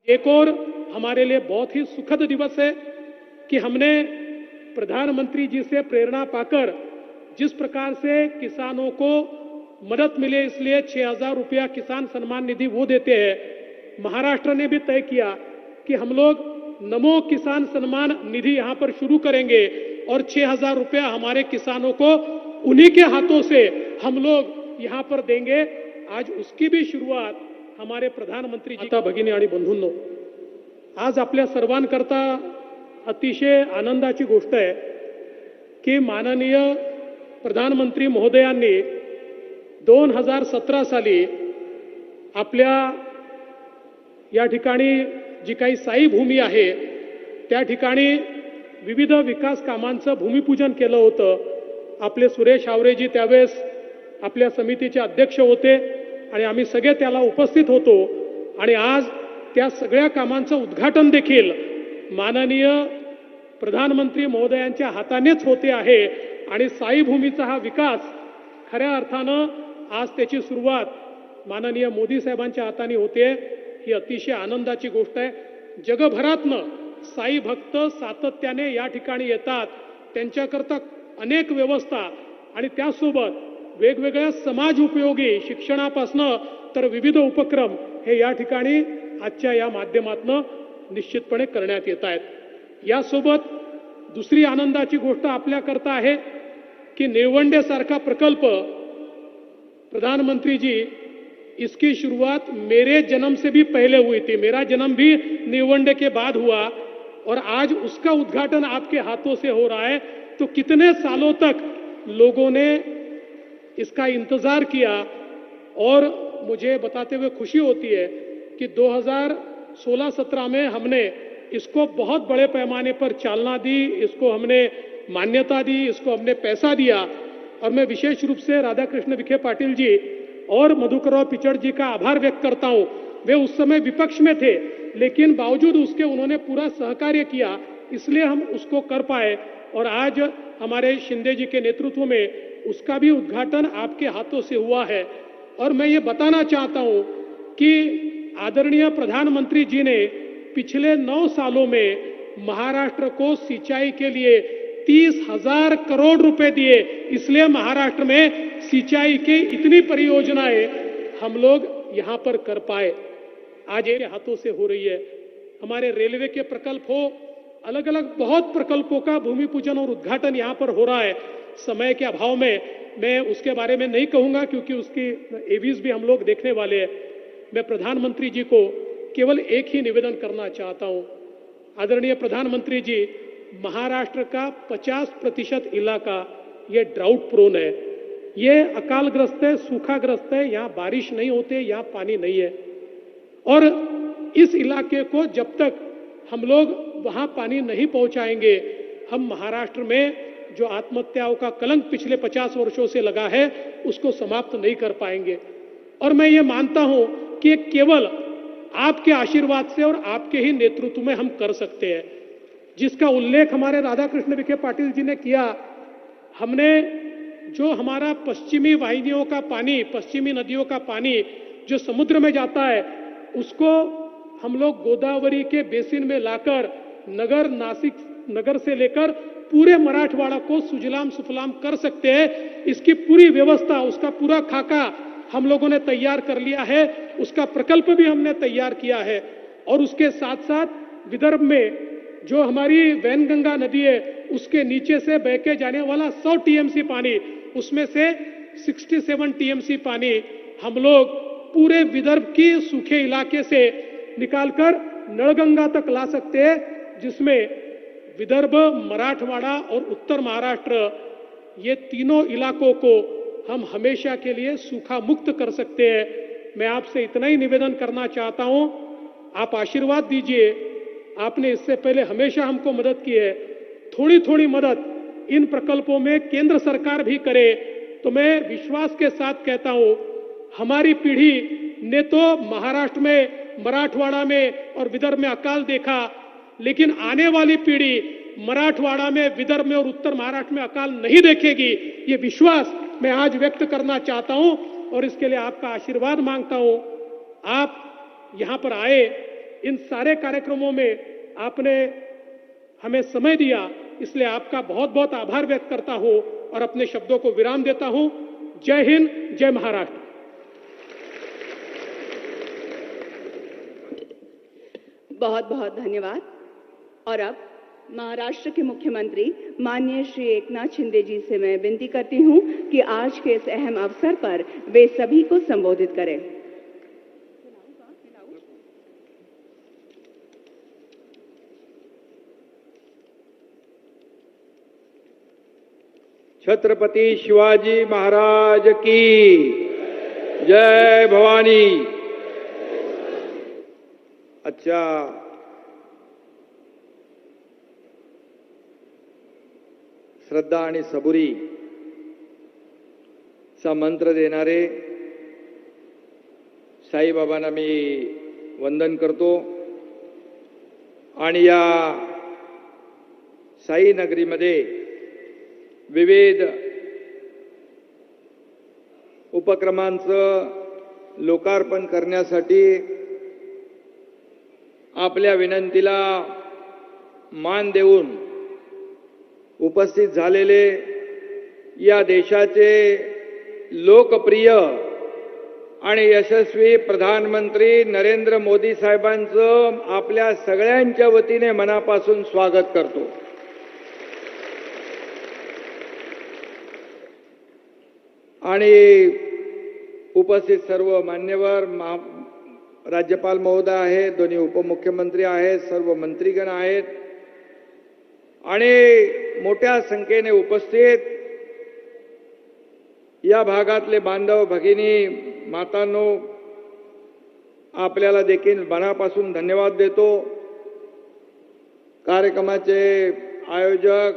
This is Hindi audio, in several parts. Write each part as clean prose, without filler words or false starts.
एक और हमारे लिए बहुत ही सुखद दिवस है कि हमने प्रधानमंत्री जी से प्रेरणा पाकर जिस प्रकार से किसानों को मदद मिले इसलिए 6,000 रुपया किसान सम्मान निधि वो देते हैं। महाराष्ट्र ने भी तय किया कि हम लोग नमो किसान सम्मान निधि यहाँ पर शुरू करेंगे और 6,000 रुपया हमारे किसानों को उन्हीं के हाथों से हम लोग यहाँ पर देंगे। आज उसकी भी शुरुआत हमारे प्रधानमंत्री जी आता भगिनी आणि बंधूंनो, आज आपल्या सर्वांकरता अतिशय आनंदाची गोष्ट आहे की माननीय प्रधानमंत्री महोदयांनी 2017 साली आपल्या या ठिकाणी जी काही साई भूमी आहे त्या ठिकाणी विविध विकास कामांचं भूमिपूजन केलं होतं। आपले सुरेश आवरेजी त्यावेळेस आपल्या समितीचे अध्यक्ष होते आणि आम्ही सगळे त्याला उपस्थित होतो आणि आज त्या सगळ्या कामांचं उद्घाटन देखील माननीय प्रधानमंत्री महोदयांच्या हातानेच होते आहे आणि साई भूमीचा हा विकास खऱ्या अर्थानं आज त्याची सुरुवात माननीय मोदी साहेबांच्या हाताने होते। ही अतिशय आनंदाची गोष्ट आहे। जगभरातनं साई भक्त सातत्याने या ठिकाणी येतात, त्यांच्याकरता अनेक व्यवस्था आणि त्यासोबत वेगवेगळ्या समाज उपयोगी शिक्षणापासून तर विविध उपक्रम हे या ठिकाणी आजच्या या माध्यमातून निश्चितपणे करण्यात येत आहेत। यासोबत दुसरी आनंदाची गोष्ट आपल्याकरता आहे की निळवंडे सारखा प्रकल्प प्रधानमंत्री जी इसकी शुरुआत मेरे जन्म से भी पहले हुई थी। मेरा जन्म भी निळवंडे के बाद हुआ और आज उसका उद्घाटन आपके हाथों से हो रहा है। तो कितने सालों तक लोगों ने इसका इंतजार किया और मुझे बताते हुए खुशी होती है कि 2016-17 में हमने इसको बहुत बड़े पैमाने पर चालना दी, इसको हमने मान्यता दी, इसको हमने पैसा दिया। और मैं विशेष रूप से राधाकृष्ण विखे पाटिल जी और मधुकरराव पिचड़ जी का आभार व्यक्त करता हूं। वे उस समय विपक्ष में थे लेकिन बावजूद उसके उन्होंने पूरा सहकार्य किया, इसलिए हम उसको कर पाए और आज हमारे शिंदे जी के नेतृत्व में उसका भी उद्घाटन आपके हाथों से हुआ है। और मैं ये बताना चाहता हूं कि आदरणीय प्रधानमंत्री जी ने पिछले 9 सालों में महाराष्ट्र को सिंचाई के लिए 30,000 करोड़ रुपए दिए, इसलिए महाराष्ट्र में सिंचाई की इतनी परियोजनाएं हम लोग यहां पर कर पाए। आज ये हाथों से हो रही है। हमारे रेलवे के प्रकल्प हो, अलग अलग बहुत प्रकल्पों का भूमि पूजन और उद्घाटन यहां पर हो रहा है। समय के अभाव में मैं उसके बारे में नहीं कहूंगा क्योंकि उसकी एवीज भी हम लोग देखने वाले हैं। मैं प्रधानमंत्री जी को केवल एक ही निवेदन करना चाहता हूं। आदरणीय प्रधानमंत्री जी, महाराष्ट्र का 50% इलाका ये ड्राउट प्रोन है, ये अकालग्रस्त है, सूखाग्रस्त है, यहाँ बारिश नहीं होते, यहाँ पानी नहीं है। और इस इलाके को जब तक हम लोग वहां पानी नहीं पहुंचाएंगे, हम महाराष्ट्र में जो आत्महत्याओं का कलंक पिछले 50 वर्षों से लगा है उसको समाप्त नहीं कर पाएंगे। और मैं ये मानता हूं कि केवल आपके आशीर्वाद से और आपके ही नेतृत्व में हम कर सकते हैं, जिसका उल्लेख हमारे राधाकृष्ण विखे पाटिल जी ने किया। हमने जो हमारा पश्चिमी वाहिनियों का पानी, पश्चिमी नदियों का पानी जो समुद्र में जाता है, उसको हम लोग गोदावरी के बेसिन में लाकर नगर, नासिक नगर से लेकर पूरे मराठवाड़ा को सुजलाम सुफलाम कर सकते हैं। इसकी पूरी व्यवस्था, उसका पूरा खाका हम लोगों ने तैयार कर लिया है, उसका प्रकल्प भी हमने तैयार किया है। और उसके साथ साथ विदर्भ में जो हमारी वैनगंगा नदी है उसके नीचे से बह के जाने वाला 100 टीएमसी पानी, उसमें से 67 टीएमसी पानी हम लोग पूरे विदर्भ की सूखे इलाके से निकालकर नळगंगा तक ला सकते हैं, जिसमें विदर्भ, मराठवाड़ा और उत्तर महाराष्ट्र ये तीनों इलाकों को हम हमेशा के लिए सूखा मुक्त कर सकते हैं। मैं आपसे इतना ही निवेदन करना चाहता हूं, आप आशीर्वाद दीजिए। आपने इससे पहले हमेशा हमको मदद की है, थोड़ी थोड़ी मदद इन प्रकल्पों में केंद्र सरकार भी करे तो मैं विश्वास के साथ कहता हूं, हमारी पीढ़ी ने तो महाराष्ट्र में, मराठवाड़ा में और विदर्भ में अकाल देखा, लेकिन आने वाली पीढ़ी मराठवाड़ा में, विदर्भ में और उत्तर महाराष्ट्र में अकाल नहीं देखेगी। ये विश्वास मैं आज व्यक्त करना चाहता हूं और इसके लिए आपका आशीर्वाद मांगता हूं। आप यहां पर आए इन सारे कार्यक्रमों में आपने हमें समय दिया, इसलिए आपका बहुत बहुत आभार व्यक्त करता हूं और अपने शब्दों को विराम देता हूं। जय हिंद, जय महाराष्ट्र। बहुत बहुत धन्यवाद। और अब महाराष्ट्र के मुख्यमंत्री माननीय श्री एकनाथ शिंदे जी से मैं विनती करती हूं कि आज के इस अहम अवसर पर वे सभी को संबोधित करें। छत्रपति शिवाजी महाराज की जय भवानी। अच्छा, श्रद्धा आणि सबुरी चा मंत्र देणारे साईबाबांना मी वंदन करतो आणि या साई नगरीमध्ये विविध उपक्रमांचं लोकार्पण करण्यासाठी आपल्या विनंतीला मान देऊन उपस्थित झालेले या देशाचे लोकप्रिय आणि यशस्वी प्रधानमंत्री नरेंद्र मोदी साहेबांचं आपल्या सगळ्यांच्या वतीने मनापासून स्वागत करतो। आणि उपस्थित सर्व मान्यवर, राज्यपाल महोदय आहेत, दोन्ही उपमुख्यमंत्री आहेत, सर्व मंत्रीगण आहेत आणि मोठ्या संख्येने उपस्थित या भागातले बांधव भगिनी मातांनो, आपल्याला देखील मनापासून धन्यवाद देतो। कार्यक्रमाचे आयोजक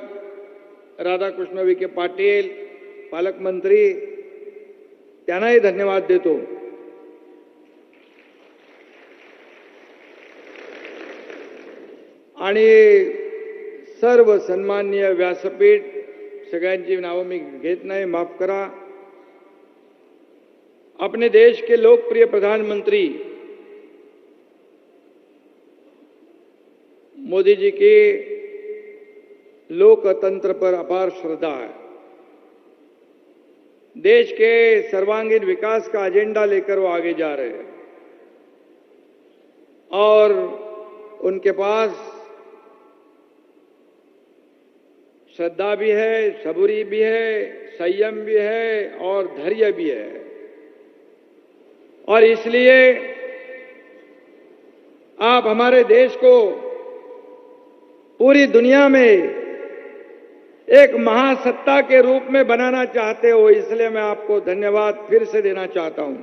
राधाकृष्ण विखे पाटील, पालकमंत्री, त्यांनाही धन्यवाद देतो। आणि सर्व सन्माननीय व्यासपीठ, सगळ्यांची नावं मी घेत नाही, माफ करा। अपने देश के लोकप्रिय प्रधानमंत्री मोदी जी की लोकतंत्र पर अपार श्रद्धा है। देश के सर्वांगीण विकास का एजेंडा लेकर वो आगे जा रहे हैं और उनके पास श्रद्धा भी है, सबूरी भी है, संयम भी है और धैर्य भी है। और इसलिए आप हमारे देश को पूरी दुनिया में एक महासत्ता के रूप में बनाना चाहते हो, इसलिए मैं आपको धन्यवाद फिर से देना चाहता हूं।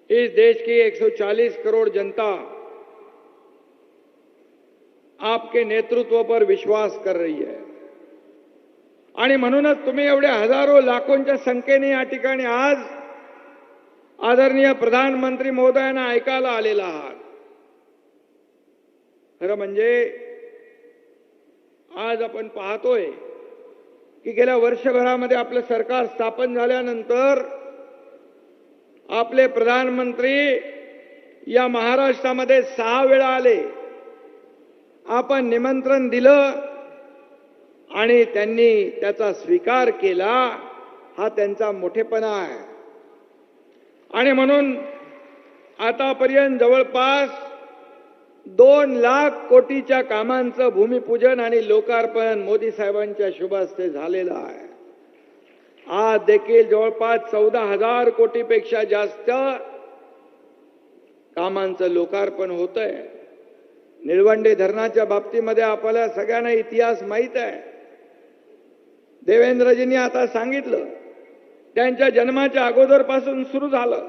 इस देश की 140 करोड़ जनता आपके नेतृत्व पर विश्वास कर रही है आणि म्हणूनच तुम्ही एवढ्या हजारो लाखोंच्या संख्येने या ठिकाणी आज आदरणीय प्रधानमंत्री महोदयांना ऐकायला आलेला आहात। खरं म्हणजे आज आपण पाहतोय की गेल्या वर्षभरामध्ये आपलं सरकार स्थापन झाल्यानंतर आपले प्रधानमंत्री या महाराष्ट्रामध्ये 6 वेळा आले। आपण निमंत्रण दिलं आणि त्यांनी त्याचा स्वीकार केला, हा त्यांचा मोठेपणा आहे। आणि म्हणून आतापर्यंत जवळपास 2 लाख कोटीच्या कामांचं भूमिपूजन आणि लोकार्पण मोदी साहेबांच्या शुभ हस्ते झालेलं आहे। आज देखील जवळपास 14,000 कोटीपेक्षा जास्त कामांचं लोकार्पण होतंय। निळवंडे धरणाच्या बाबतीमध्ये आपल्याला सगळ्यांना इतिहास माहित आहे। देवेंद्रजींनी आता सांगितलं, त्यांच्या जन्माच्या अगोदरपासून सुरू झालं,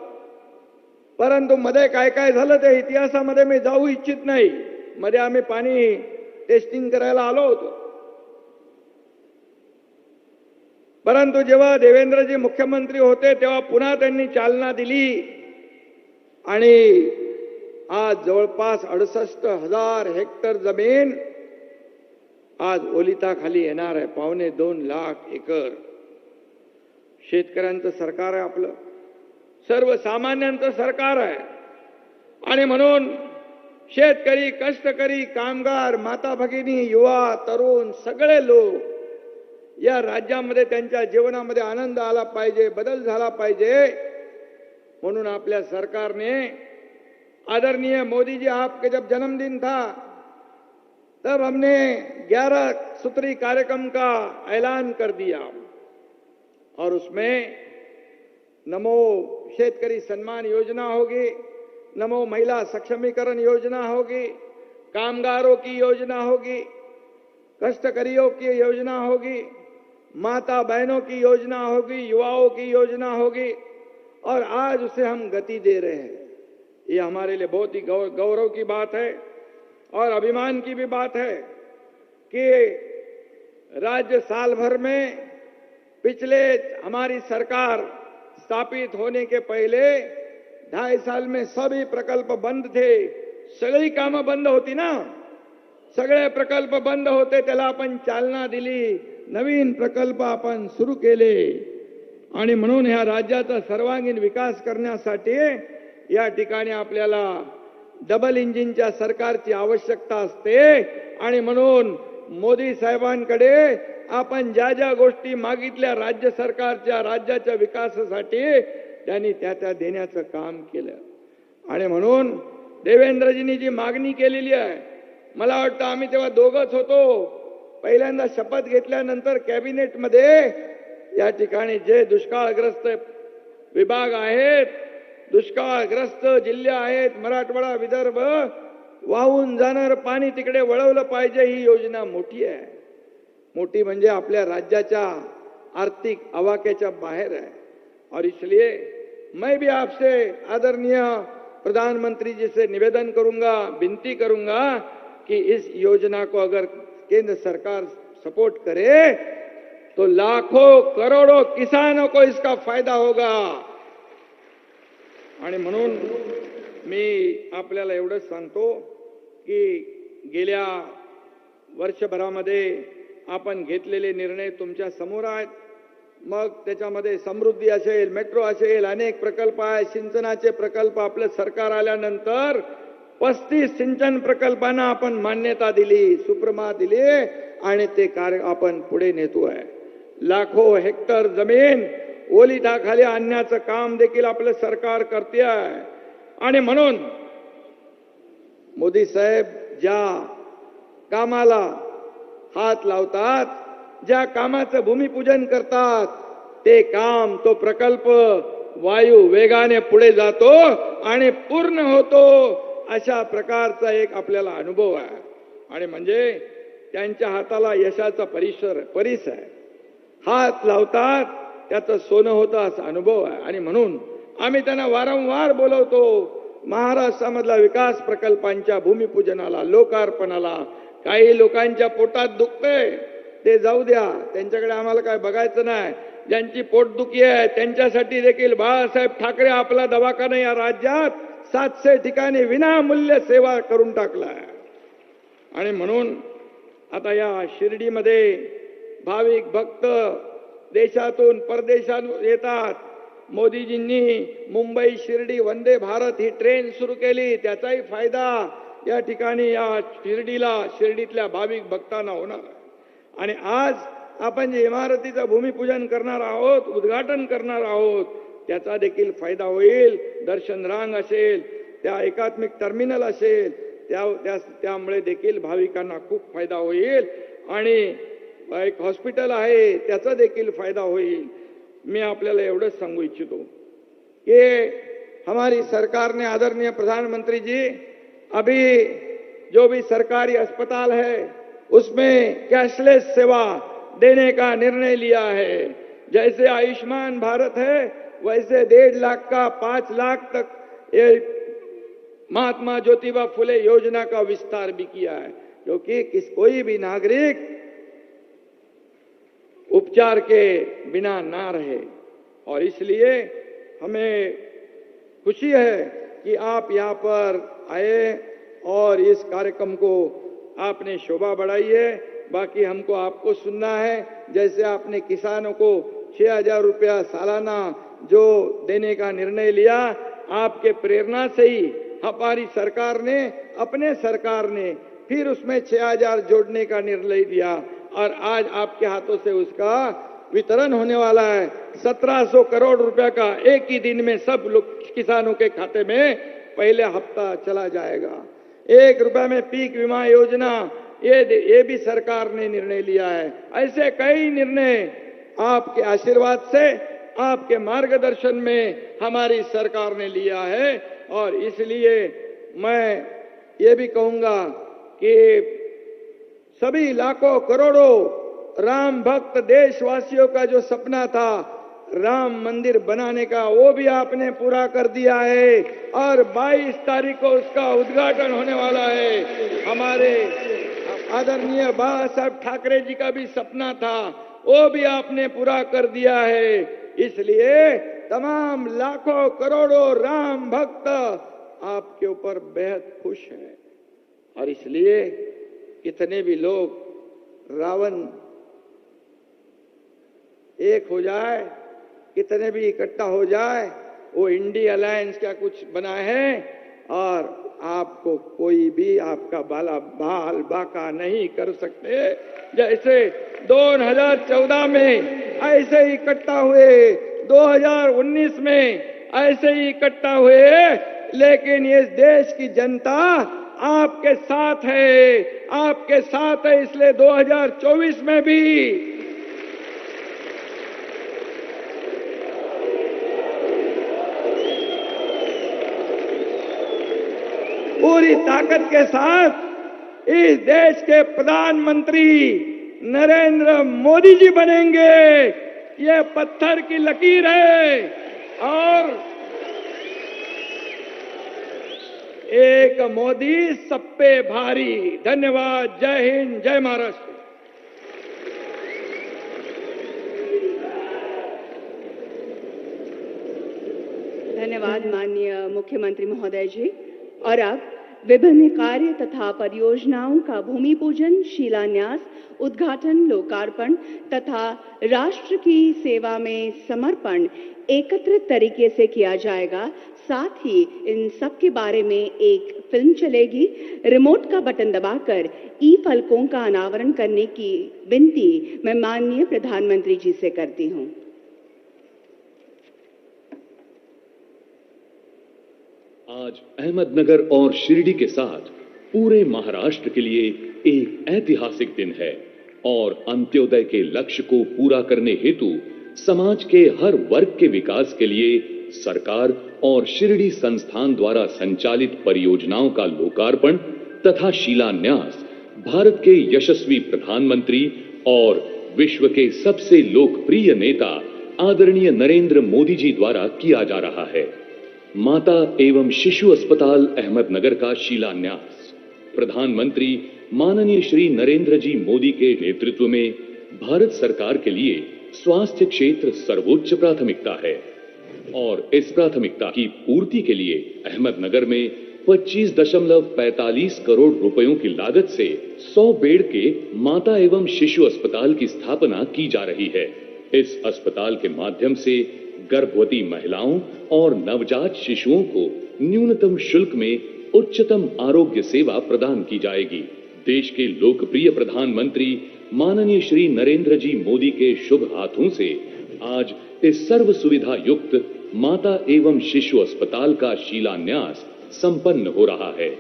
परंतु मध्ये काय काय झालं त्या इतिहासामध्ये मी जाऊ इच्छित नाही। मध्ये आम्ही पाणी टेस्टिंग करायला आलो होतो, परंतु जेव्हा देवेंद्रजी मुख्यमंत्री होते तेव्हा पुन्हा त्यांनी चालना दिली आणि आज जवळपास 68,000 हेक्टर जमीन आज ओलिताखाली येणार आहे, 2.25 लाख एकर। शेतकऱ्यांचं सरकार आहे आपलं, सर्वसामान्यांचं सरकार आहे. आणि म्हणून शेतकरी, कष्टकरी, कामगार, माता भगिनी, युवा, तरुण सगळे लोक या राज्यामध्ये त्यांच्या जीवनामध्ये आनंद आला पाहिजे, बदल झाला पाहिजे, म्हणून आपल्या सरकारने आदरणीय मोदी जी आपके जब जन्मदिन था तब हमने 11 सूत्री कार्यक्रम का ऐलान कर दिया और उसमें नमो शेतकरी सम्मान योजना होगी, नमो महिला सक्षमीकरण योजना होगी, कामगारों की योजना होगी, कष्टकरियों की योजना होगी, माता बहनों की योजना होगी, युवाओं की योजना होगी और आज उसे हम गति दे रहे हैं. ये हमारे लिए बहुत ही गौरव की बात है और अभिमान की भी बात है कि राज्य साल भर में पिछले हमारी सरकार स्थापित होने के पहले 2.5 साल में सभी प्रकल्प बंद थे. सगळी कामं बंद होती ना, सगळे प्रकल्प बंद होते, त्याला आपण चालना दिली, नवीन प्रकल्प आपण सुरू केले आणि म्हणून ह्या राज्याचा सर्वांगीण विकास करण्यासाठी या ठिकाणी आपल्याला डबल इंजिनच्या सरकारची आवश्यकता असते. आणि म्हणून मोदी साहेबांकडे आपण ज्या ज्या गोष्टी मागितल्या राज्य सरकारच्या राज्याच्या विकासासाठी त्यांनी त्या देण्याचं काम केलं. आणि म्हणून देवेंद्रजींनी जी मागणी केलेली आहे, मला वाटतं आम्ही तेव्हा दोघंच होतो, पहिल्यांदा शपथ घेतल्यानंतर कॅबिनेटमध्ये या ठिकाणी जे दुष्काळग्रस्त विभाग आहेत, दुष्काळग्रस्त जिल्हे आहेत, मराठवाडा, विदर्भ, वाहून जाणारं पाणी तिकडे वळवलं पाहिजे, ही योजना मोठी आहे. मोठी म्हणजे आपल्या राज्याच्या आर्थिक आवाक्याच्या बाहेर है. और इसलिए मैं भी आपसे आदरणीय प्रधानमंत्री जी से निवेदन करूंगा, विनती करूंगा कि इस योजना को अगर केंद्र सरकार सपोर्ट करे तो लाखों करोड़ों किसानों को इसका फायदा होगा. आणि म्हणून मी आपल्याला एवढंच सांगतो की गेल्या वर्षभरामध्ये आपण घेतलेले निर्णय तुमच्या समोर आहेत. मग त्याच्यामध्ये समृद्धी असेल, मेट्रो असेल, अनेक प्रकल्प आहेत, सिंचनाचे प्रकल्प. आपलं सरकार आल्यानंतर 35 सिंचन प्रकल्पांना आपण मान्यता दिली, सुप्रमा दिली आणि ते कार्य आपण पुढे नेतोय. लाखो हेक्टर जमीन ओलिताखाली आणण्याचं काम देखील आपलं सरकार करते आहे. आणि म्हणून मोदी साहेब ज्या कामाला हात लावतात, ज्या कामाचं भूमिपूजन करतात, ते काम, तो प्रकल्प वायू वेगाने पुढे जातो आणि पूर्ण होतो, अशा प्रकारचा एक आपल्याला अनुभव आहे. आणि म्हणजे त्यांच्या हाताला यशाचा परीस आहे. हात लावतात त्याचं सोनं होतं असा अनुभव आहे. आणि म्हणून आम्ही त्यांना वारंवार बोलवतो, महाराष्ट्रामधल्या विकास प्रकल्पांच्या भूमिपूजनाला, लोकार्पणाला. काही लोकांच्या पोटात दुखतंय ते जाऊ द्या, त्यांच्याकडे आम्हाला काय बघायचं नाही. ज्यांची पोटदुखी आहे त्यांच्यासाठी देखील बाळासाहेब ठाकरे आपला दवाखाना या राज्यात 700 ठिकाणी विनामूल्य सेवा करून टाकला आहे. आणि म्हणून आता या शिर्डीमध्ये भाविक भक्त देशातून परदेशातून येतात. मोदीजींनी मुंबई शिर्डी वंदे भारत ही ट्रेन सुरू केली, त्याचाही फायदा या ठिकाणी या शिर्डीतल्या भाविक भक्तांना होणार आहे. आणि आज आपण जे इमारतीचं भूमिपूजन करणार आहोत, उद्घाटन करणार आहोत, त्याचा देखील फायदा होईल. दर्शन रांग असेल, त्या एकात्मिक टर्मिनल असेल, त्यामुळे देखील भाविकांना खूप फायदा होईल. आणि एक हॉस्पिटल आहे, त्याचा देखील फायदा होईल. मैं आपल्याला एवढंच सांगू इच्छितो कि हमारी सरकार ने, आदरणीय प्रधानमंत्री जी, अभी जो भी सरकारी अस्पताल है उसमें कैशलेस सेवा देने का निर्णय लिया है. जैसे आयुष्मान भारत है वैसे 1.5 लाख का 5 लाख तक ये महात्मा ज्योतिबा फुले योजना का विस्तार भी किया है, क्योंकि कोई भी नागरिक उपचार के बिना ना रहे. और इसलिए हमें खुशी है कि आप यहाँ पर आए और इस कार्यक्रम को आपने शोभा बढ़ाई है. बाकी हमको आपको सुनना है. जैसे आपने किसानों को 6,000 रुपया सालाना जो देने का निर्णय लिया, आपके प्रेरणा से ही हमारी सरकार ने, अपने सरकार ने फिर उसमें 6,000 जोड़ने का निर्णय लिया और आज आपके हाथों से उसका वितरण होने वाला है। 1700 करोड़ रुपया का एक ही दिन में सब लोग किसानों के खाते में पहले हफ्ता चला जाएगा। 1 रुपया में पीक बीमा योजना, ये भी सरकार ने निर्णय लिया है। ऐसे कई निर्णय आपके आशीर्वाद से, आपके मार्गदर्शन में हमारी सरकार ने लिया है और इसलिए मैं ये भी कहूंगा कि सभी लाखों करोड़ों राम भक्त देशवासियों का जो सपना था राम मंदिर बनाने का, वो भी आपने पूरा कर दिया है और 22 तारीख को उसका उद्घाटन होने वाला है। हमारे आदरणीय बाबा साहब ठाकरे जी का भी सपना था, वो भी आपने पूरा कर दिया है। इसलिए तमाम लाखों करोड़ों राम भक्त आपके ऊपर बेहद खुश हैं और इसलिए कितने भी लोग रावण एक हो जाए, कितने भी इकट्ठा हो जाए, वो इंडिया अलायंस क्या कुछ बना है और आपको कोई भी आपका बाल बाका नहीं कर सकते। जैसे 2014 में ऐसे ही इकट्ठा हुए, 2019 में ऐसे ही इकट्ठा हुए, लेकिन इस देश की जनता आपके साथ है, आपके साथ है। इसलिए 2024 में भी पूरी ताकत के साथ इस देश के प्रधानमंत्री नरेंद्र मोदी जी बनेंगे। ये पत्थर की लकीर है और एक मोदी सब पे भारी। धन्यवाद। जय हिंद, जय महाराष्ट्र। धन्यवाद माननीय मुख्यमंत्री महोदय जी। और अब विभिन्न कार्य तथा परियोजनाओं का भूमि पूजन, शिलान्यास, उद्घाटन, लोकार्पण तथा राष्ट्र की सेवा में समर्पण एकत्रित तरीके से किया जाएगा। साथ ही इन सब के बारे में एक फिल्म चलेगी। रिमोट का बटन दबाकर ई फलकों का अनावरण करने की विनती मैं माननीय प्रधानमंत्री जी से करती हूं। आज अहमदनगर और शिरडी के साथ पूरे महाराष्ट्र के लिए एक ऐतिहासिक दिन है और अंत्योदय के लक्ष्य को पूरा करने हेतु समाज के हर वर्ग के विकास के लिए सरकार और शिरडी संस्थान द्वारा संचालित परियोजनाओं का लोकार्पण तथा शिलान्यास भारत के यशस्वी प्रधानमंत्री और विश्व के सबसे लोकप्रिय नेता आदरणीय नरेंद्र मोदी जी द्वारा किया जा रहा है। माता एवं शिशु अस्पताल अहमदनगर का शिलान्यास प्रधानमंत्री माननीय श्री नरेंद्र जी मोदी के नेतृत्व में भारत सरकार के लिए स्वास्थ्य क्षेत्र सर्वोच्च प्राथमिकता है और इस प्राथमिकता की पूर्ति के लिए अहमदनगर में 25.45 करोड़ रुपयों की लागत से 100 बेड के माता एवं शिशु अस्पताल की स्थापना की जा रही है। इस अस्पताल के माध्यम से गर्भवती महिलाओं और नवजात शिशुओं को न्यूनतम शुल्क में उच्चतम आरोग्य सेवा प्रदान की जाएगी। देश के लोकप्रिय प्रधानमंत्री माननीय श्री नरेंद्र जी मोदी के शुभ हाथों से आज इस सर्व सुविधा युक्त माता एवं शिशु अस्पताल का शिलान्यास संपन्न हो रहा है।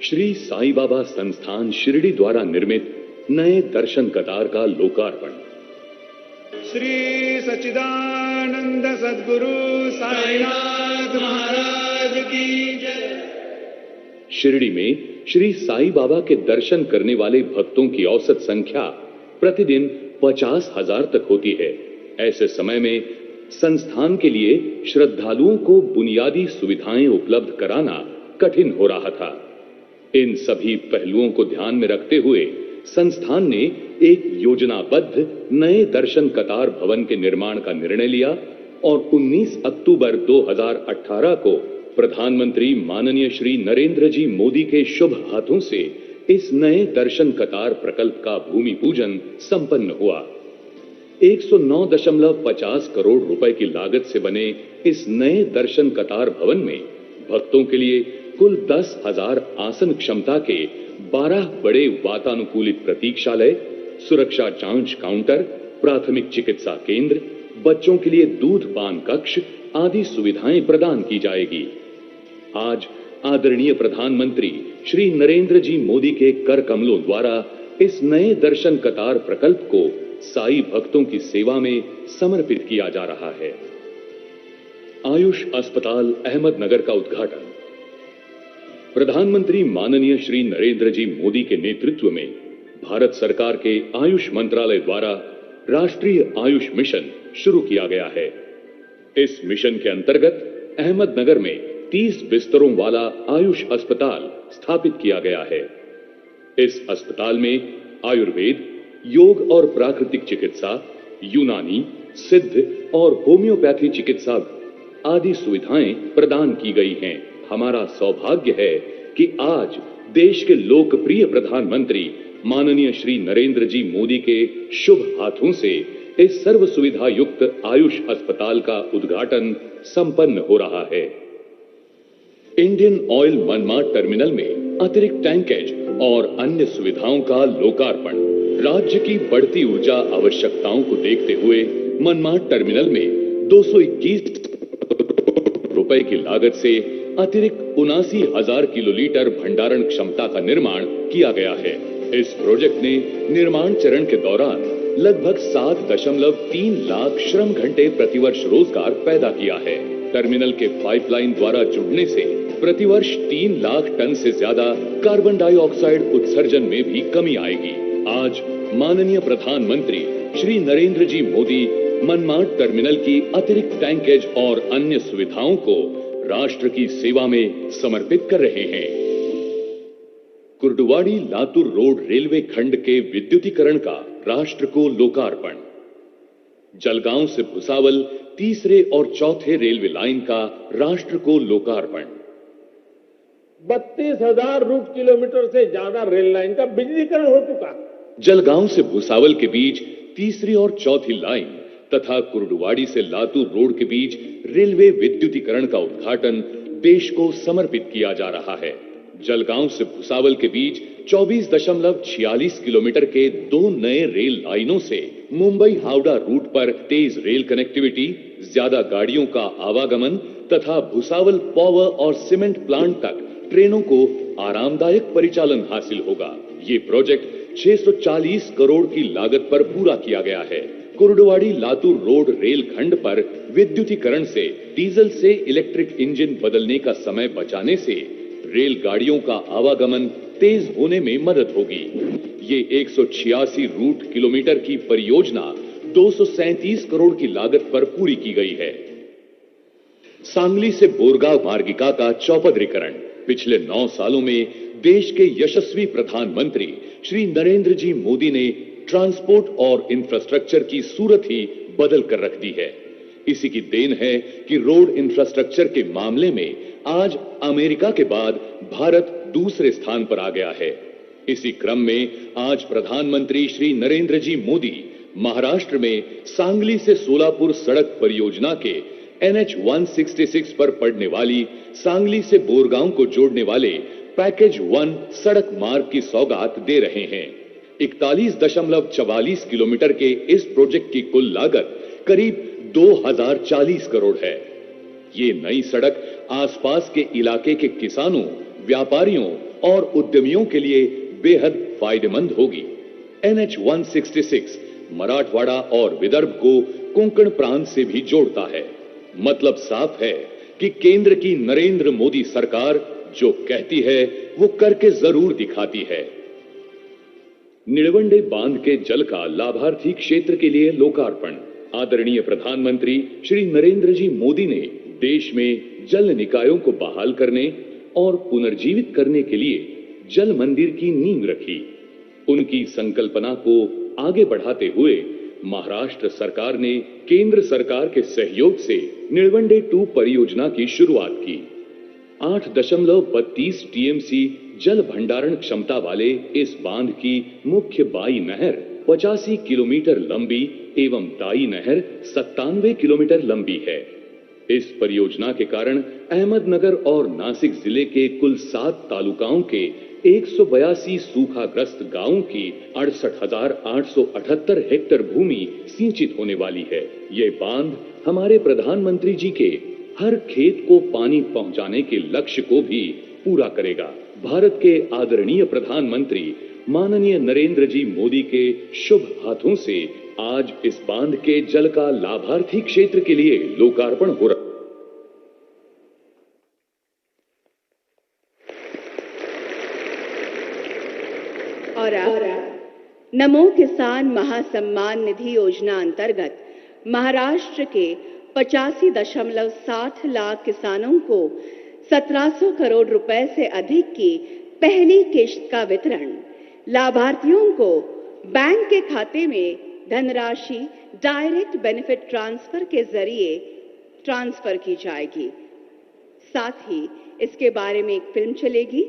श्री साईं बाबा संस्थान शिरडी द्वारा निर्मित नए दर्शन कतार का लोकार्पण। श्री सच्चिदानंद सद्गुरु साईनाथ महाराज की जय। शिरडी में श्री साईं बाबा के दर्शन करने वाले भक्तों की औसत संख्या प्रतिदिन 50,000 तक होती है। ऐसे समय में संस्थान के लिए श्रद्धालुओं को बुनियादी सुविधाएं उपलब्ध कराना कठिन हो रहा था। इन सभी पहलुओं को ध्यान में रखते हुए संस्थान ने एक योजनाबद्ध नए दर्शन कतार भवन के निर्माण का निर्णय लिया और 19 अक्टूबर 2018 को प्रधानमंत्री माननीय श्री नरेंद्र जी मोदी के शुभ हाथों से इस नए दर्शन कतार प्रकल्प का भूमि पूजन संपन्न हुआ। 109.50 करोड़ रुपए की लागत से बने इस नए दर्शन कतार भवन में भक्तों के लिए कुल 10,000 आसन क्षमता के 12 बड़े वातानुकूलित प्रतीक्षालय, सुरक्षा जांच काउंटर, प्राथमिक चिकित्सा केंद्र, बच्चों के लिए दूध पान कक्ष आदि सुविधाएं प्रदान की जाएगी। आज आदरणीय प्रधानमंत्री श्री नरेंद्र जी मोदी के कर कमलों द्वारा इस नए दर्शन कतार प्रकल्प को साई भक्तों की सेवा में समर्पित किया जा रहा है। आयुष अस्पताल अहमदनगर का उद्घाटन। प्रधानमंत्री माननीय श्री नरेंद्र जी मोदी के नेतृत्व में भारत सरकार के आयुष मंत्रालय द्वारा राष्ट्रीय आयुष मिशन शुरू किया गया है। इस मिशन के अंतर्गत अहमदनगर में 30 बिस्तरों वाला आयुष अस्पताल स्थापित किया गया है। इस अस्पताल में आयुर्वेद, योग और प्राकृतिक चिकित्सा, यूनानी, सिद्ध और होम्योपैथी चिकित्सा आदि सुविधाएं प्रदान की गई हैं। हमारा सौभाग्य है कि आज देश के लोकप्रिय प्रधानमंत्री माननीय श्री नरेंद्र जी मोदी के शुभ हाथों से इस सर्व सुविधा युक्त आयुष अस्पताल का उद्घाटन संपन्न हो रहा है। इंडियन ऑयल मनमाड टर्मिनल में अतिरिक्त टैंकेज और अन्य सुविधाओं का लोकार्पण। राज्य की बढ़ती ऊर्जा आवश्यकताओं को देखते हुए मनमाड टर्मिनल में 221 रुपए की लागत से अतिरिक्त 79,000 किलोलीटर भंडारण क्षमता का निर्माण किया गया है। इस प्रोजेक्ट ने निर्माण चरण के दौरान लगभग 7.3 लाख श्रम घंटे प्रतिवर्ष रोजगार पैदा किया है। टर्मिनल के पाइपलाइन द्वारा जुड़ने से प्रतिवर्ष 3 लाख टन से ज्यादा कार्बन डाइऑक्साइड उत्सर्जन में भी कमी आएगी। आज माननीय प्रधानमंत्री श्री नरेंद्र जी मोदी मनमाड टर्मिनल की अतिरिक्त टैंकेज और अन्य सुविधाओं को राष्ट्र की सेवा में समर्पित कर रहे हैं। कुर्डुवाड़ी लातूर रोड रेलवे खंड के विद्युतीकरण का राष्ट्र को लोकार्पण। जलगांव से भुसावल तीसरे और चौथे रेलवे लाइन का राष्ट्र को लोकार्पण। 32,000 रूट किलोमीटर से ज्यादा रेल लाइन का बिजलीकरण हो चुका। जलगांव से भुसावल के बीच तीसरी और चौथी लाइन तथा कुर्डुवाड़ी से लातूर रोड के बीच रेलवे विद्युतीकरण का उद्घाटन देश को समर्पित किया जा रहा है। जलगांव से भुसावल के बीच 24.46 किलोमीटर के 2 नए रेल लाइनों से मुंबई हावड़ा रूट पर तेज रेल कनेक्टिविटी, ज्यादा गाड़ियों का आवागमन तथा भुसावल पावर और सीमेंट प्लांट तक ट्रेनों को आरामदायक परिचालन हासिल होगा। ये प्रोजेक्ट 640 करोड़ की लागत पर पूरा किया गया है। कुर्डुवाड़ी लातूर रोड रेल खंड पर विद्युतीकरण से डीजल से इलेक्ट्रिक इंजन बदलने का समय बचाने से रेलगाड़ियों का आवागमन तेज होने में मदद होगी। ये 186 रूट किलोमीटर की परियोजना 237 करोड़ की लागत पर पूरी की गई है। सांगली से बोरगांव मार्गिका का चौपदरीकरण। पिछले 9 सालों में देश के यशस्वी प्रधानमंत्री श्री नरेंद्र जी मोदी ने ट्रांसपोर्ट और इंफ्रास्ट्रक्चर की सूरत ही बदल कर रख दी है। इसी की देन है कि रोड इंफ्रास्ट्रक्चर के मामले में आज अमेरिका के बाद भारत दूसरे स्थान पर आ गया है। इसी क्रम में आज प्रधानमंत्री श्री नरेंद्र जी मोदी महाराष्ट्र में सांगली से सोलापुर सड़क परियोजना के NH 166 पर पड़ने वाली सांगली से बोरगांव को जोड़ने वाले पैकेज 1 सड़क मार्ग की सौगात दे रहे हैं। 41.44 किलोमीटर के इस प्रोजेक्ट की कुल लागत करीब 2040 करोड़ है। ये नई सड़क आसपास के इलाके के किसानों, व्यापारियों और उद्यमियों के लिए बेहद फायदेमंद होगी। NH 166 मराठवाड़ा और विदर्भ को कोंकण प्रांत से भी जोड़ता है। मतलब साफ है कि केंद्र की नरेंद्र मोदी सरकार जो कहती है वो करके जरूर दिखाती है। निड़वंडे बांध के जल का लाभार्थी क्षेत्र के लिए लोकार्पण। आदरणीय प्रधानमंत्री श्री नरेंद्र जी मोदी ने देश में जल निकायों को बहाल करने और पुनर्जीवित करने के लिए जल मंदिर की नींव रखी। उनकी संकल्पना को आगे बढ़ाते हुए महाराष्ट्र सरकार ने केंद्र सरकार के सहयोग से निड़वंडे 2 परियोजना की शुरुआत की। 8.32 टीएमसी जल भंडारण क्षमता वाले इस बांध की मुख्य बाई नहर 85 किलोमीटर लंबी एवं दाई नहर 97 किलोमीटर लंबी है। इस परियोजना के कारण अहमदनगर और नासिक जिले के कुल 7 तालुकाओं के 182 सूखाग्रस्त गांवों की 68,878 हेक्टेयर भूमि सिंचित होने वाली है। ये बांध हमारे प्रधानमंत्री जी के हर खेत को पानी पहुंचाने के लक्ष्य को भी पूरा करेगा। भारत के आदरणीय प्रधानमंत्री माननीय नरेंद्र जी मोदी के शुभ हाथों से आज इस बांध के जल का लाभार्थी क्षेत्र के लिए लोकार्पण हो रहा है। और अब नमो किसान महासम्मान निधि योजना अंतर्गत महाराष्ट्र के 85.60 लाख किसानों को 1700 करोड़ रुपए से अधिक की पहली किश्त का वितरण। लाभार्थियों को बैंक के खाते में धनराशि डायरेक्ट बेनिफिट ट्रांसफर के जरिए ट्रांसफर की जाएगी। साथ ही इसके बारे में एक फिल्म चलेगी।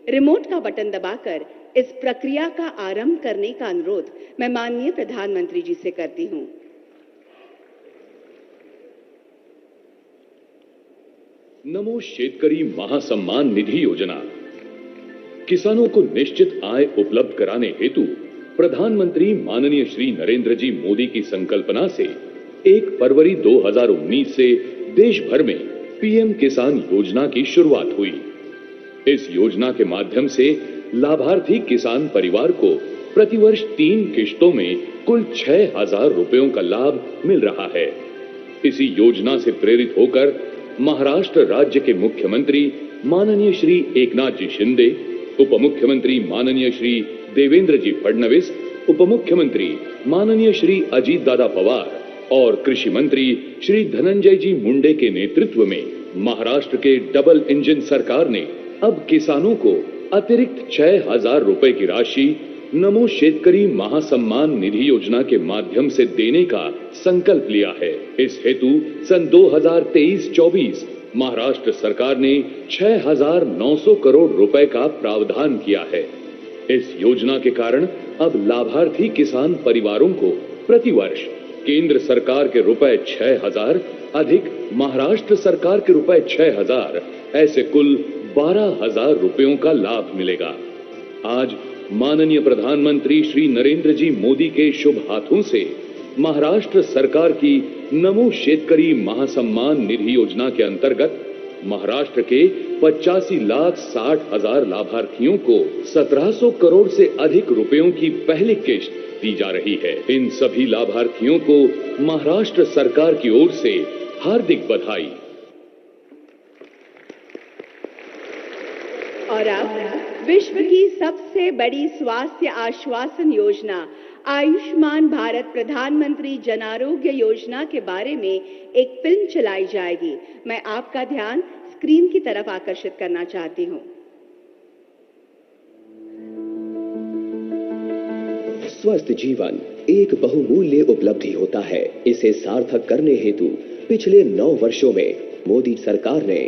रिमोट का बटन दबाकर इस प्रक्रिया का आरंभ करने का अनुरोध मैं माननीय प्रधानमंत्री जी से करती हूं। नमो शेतकरी महासम्मान निधि योजना किसानों को निश्चित आय उपलब्ध कराने हेतु प्रधानमंत्री माननीय श्री नरेंद्र जी मोदी की संकल्पना से 1 फरवरी 2019 से देश भर में पीएम किसान योजना की शुरुआत हुई। इस योजना के माध्यम से लाभार्थी किसान परिवार को प्रतिवर्ष 3 किश्तों में कुल 6,000 रुपयों का लाभ मिल रहा है। इसी योजना से प्रेरित होकर महाराष्ट्र राज्य के मुख्यमंत्री माननीय श्री एकनाथ जी शिंदे, उप मुख्यमंत्री माननीय श्री देवेंद्र जी फडणवीस, उप मुख्यमंत्री माननीय श्री अजीत दादा पवार और कृषि मंत्री श्री धनंजय जी मुंडे के नेतृत्व में महाराष्ट्र के डबल इंजन सरकार ने अब किसानों को अतिरिक्त 6,000 रुपए की राशि नमो शेतकरी महासम्मान निधि योजना के माध्यम से देने का संकल्प लिया है। इस हेतु सन 2023-24 महाराष्ट्र सरकार ने 6,900 करोड़ रुपए का प्रावधान किया है। इस योजना के कारण अब लाभार्थी किसान परिवारों को प्रतिवर्ष केंद्र सरकार के रुपए 6,000 अधिक महाराष्ट्र सरकार के रुपए 6,000 ऐसे कुल 12,000 रुपयों का लाभ मिलेगा। आज माननीय प्रधानमंत्री श्री नरेंद्र जी मोदी के शुभ हाथों से महाराष्ट्र सरकार की नमो शेतकरी महासम्मान निधि योजना के अंतर्गत महाराष्ट्र के 85,60,000 लाभार्थियों को 1,700 करोड़ से अधिक रुपयों की पहली किश्त दी जा रही है। इन सभी लाभार्थियों को महाराष्ट्र सरकार की ओर से हार्दिक बधाई। और अब विश्व की सबसे बड़ी स्वास्थ्य आश्वासन योजना आयुष्मान भारत प्रधानमंत्री जन आरोग्य योजना के बारे में एक फिल्म चलाई जाएगी। मैं आपका ध्यान स्क्रीन की तरफ आकर्षित करना चाहती हूं। स्वस्थ जीवन एक बहुमूल्य उपलब्धि होता है। इसे सार्थक करने हेतु पिछले 9 वर्षों में मोदी सरकार ने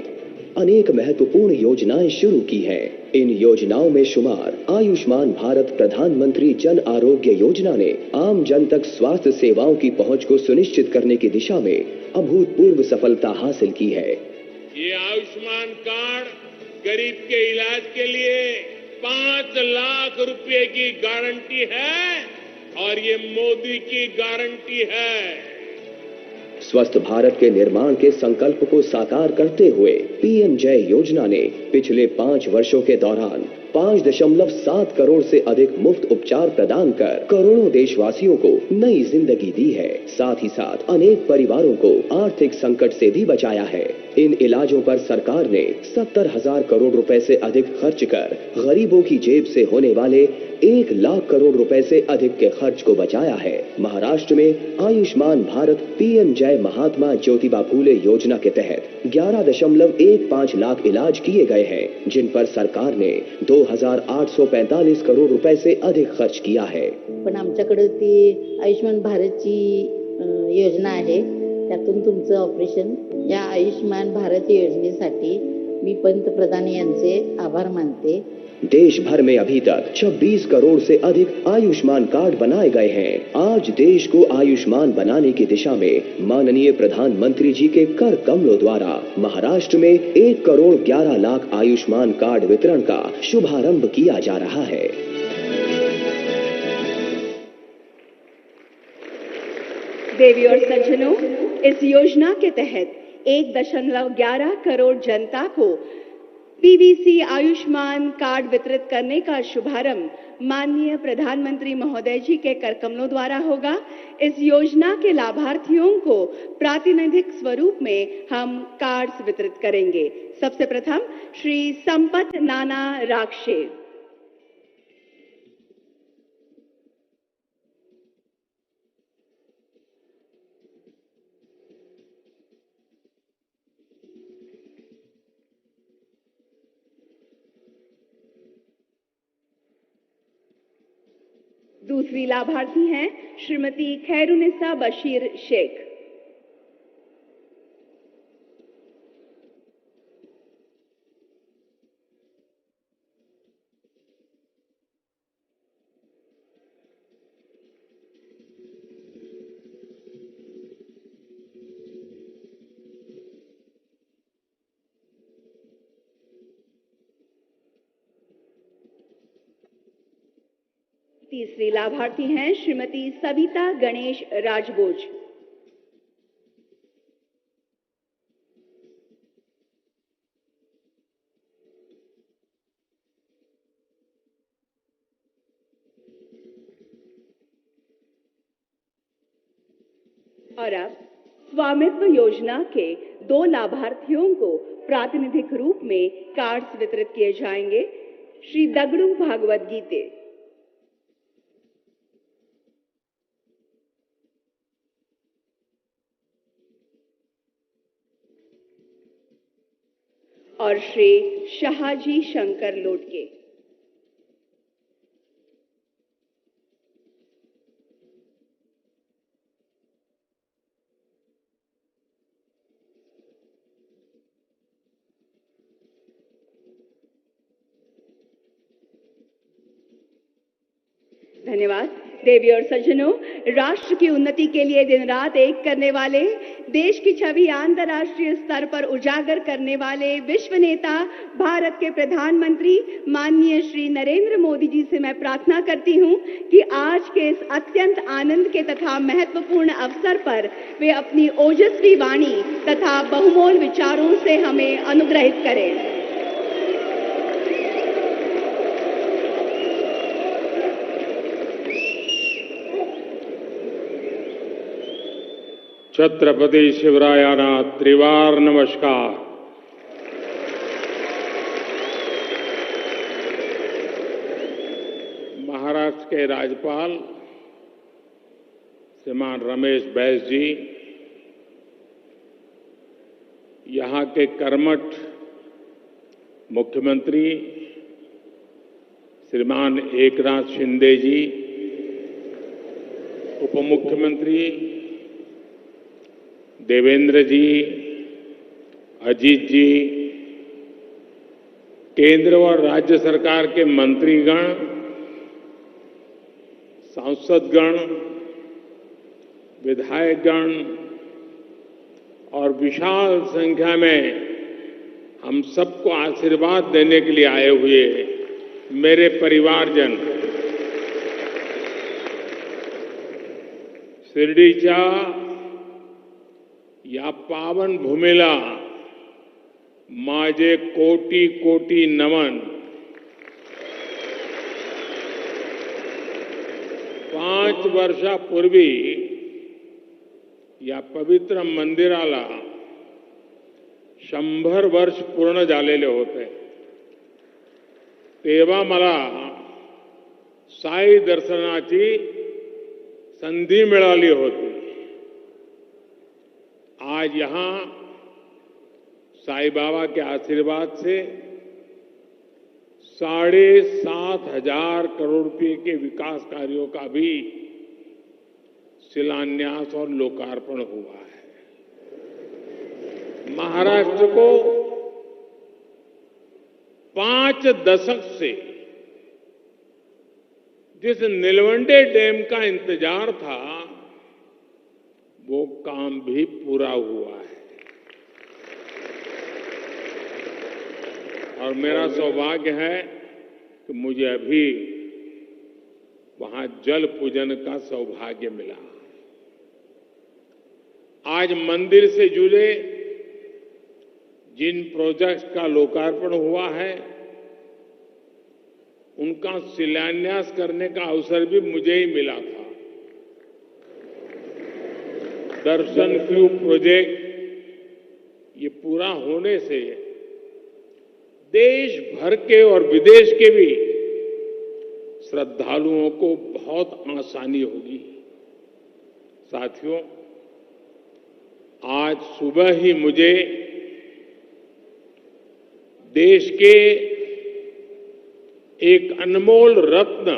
अनेक महत्वपूर्ण योजनाएं शुरू की हैं। इन योजनाओं में शुमार आयुष्मान भारत प्रधानमंत्री जन आरोग्य योजना ने आम जन तक स्वास्थ्य सेवाओं की पहुंच को सुनिश्चित करने की दिशा में अभूतपूर्व सफलता हासिल की है। ये आयुष्मान कार्ड गरीब के इलाज के लिए 5 लाख रुपए की गारंटी है और ये मोदी की गारंटी है। स्वस्थ भारत के निर्माण के संकल्प को साकार करते हुए पीएम जय योजना ने पिछले 5 वर्षों के दौरान 5.7 करोड़ से अधिक मुफ्त उपचार प्रदान कर करोड़ों देशवासियों को नई जिंदगी दी है। साथ ही साथ अनेक परिवारों को आर्थिक संकट से भी बचाया है। इन इलाजों पर सरकार ने 70,000 करोड़ रुपए से अधिक खर्च कर गरीबों की जेब से होने वाले 1 लाख करोड़ रुपए से अधिक के खर्च को बचाया है। महाराष्ट्र में आयुष्मान भारत पीएम जय महात्मा ज्योतिबा फूले योजना के तहत 11.15 लाख इलाज किए गए हैं, जिन पर सरकार ने 2,845 करोड़ रुपए से अधिक खर्च किया है। पण आमच्याकडे ती आयुष्मान भारतची योजना आहे, त्यातून तुमचं ऑपरेशन या आयुष्मान भारत योजनेसाठी मी पंतप्रधान यांचे आभार मानते. देश भर में अभी तक 26 करोड़ से अधिक आयुष्मान कार्ड बनाए गए हैं. आज देश को आयुष्मान बनाने की दिशा में माननीय प्रधानमंत्री जी के कर कमलों द्वारा महाराष्ट्र में 1 करोड़ 11 लाख आयुष्मान कार्ड वितरण का शुभारंभ किया जा रहा है. देवी और सज्जनों, इस योजना के तहत 1.11 करोड़ जनता को पीवीसी आयुष्मान कार्ड वितरित करने का शुभारंभ माननीय प्रधानमंत्री महोदय जी के कर कमलों द्वारा होगा. इस योजना के लाभार्थियों को प्रातिनिधिक स्वरूप में हम कार्ड्स वितरित करेंगे. सबसे प्रथम श्री संपत नाना राक्षे. दूसरी लाभार्थी हैं श्रीमती खैरुनिसा बशीर शेख. तीसरी लाभार्थी हैं श्रीमती सविता गणेश राजबोज. और अब स्वामित्व योजना के 2 लाभार्थियों को प्रातिनिधिक रूप में कार्ड्स वितरित किए जाएंगे. श्री दगड़ू भागवत गीते. और श्री शाहजी शंकर लोटके. धन्यवाद. देवी और सज्जनों, राष्ट्र की उन्नति के लिए दिन रात एक करने वाले, देश की छवि अंतर्राष्ट्रीय स्तर पर उजागर करने वाले विश्व नेता भारत के प्रधानमंत्री माननीय श्री नरेंद्र मोदी जी से मैं प्रार्थना करती हूं कि आज के इस अत्यंत आनंद के तथा महत्वपूर्ण अवसर पर वे अपनी ओजस्वी वाणी तथा बहुमोल विचारों से हमें अनुग्रहित करें. छत्रपति शिवरायाना त्रिवार नमस्कार. महाराष्ट्र के राज्यपाल श्रीमान रमेश बैस जी, यहाँ के कर्मठ मुख्यमंत्री श्रीमान एकनाथ शिंदे जी, उप मुख्यमंत्री देवेंद्र जी, अजीत जी, केंद्र और राज्य सरकार के मंत्रीगण, सांसदगण, विधायकगण और विशाल संख्या में हम सबको आशीर्वाद देने के लिए आए हुए मेरे परिवारजन, शिर्डीच्या या पावन भूमीला माझे कोटी कोटी नमन. 5 वर्षापूर्वी या पवित्र मंदिराला 100 वर्ष पूर्ण झालेले होते. तेव्हा मला साई दर्शनाची संधी मिळाली होती. आज यहां साईं बाबा के आशीर्वाद से 7,500 करोड़ रुपए के विकास कार्यों का भी शिलान्यास और लोकार्पण हुआ है. महाराष्ट्र को 5 दशक से जिस नीलवंडे डैम का इंतजार था, वो काम भी पूरा हुआ है। और मेरा सौभाग्य है कि मुझे अभी वहां जल पूजन का सौभाग्य मिला। आज मंदिर से जुड़े जिन प्रोजेक्ट्स का लोकार्पण हुआ है, उनका शिलान्यास करने का अवसर भी मुझे ही मिला था। दर्शन क्यू प्रोजेक्ट ये पूरा होने से देश भर के और विदेश के भी श्रद्धालुओं को बहुत आसानी होगी। साथियों, आज सुबह ही मुझे देश के एक अनमोल रत्न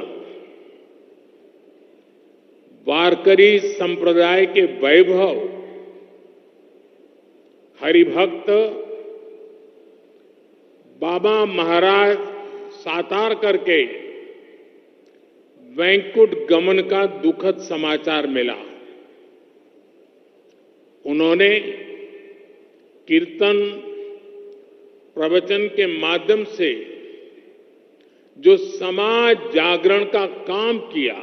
वारकरी संप्रदाय के वैभव हरिभक्त बाबा महाराज सातार करके वैकुंठ गमन का दुखद समाचार मिला। उन्होंने कीर्तन प्रवचन के माध्यम से जो समाज जागरण का काम किया,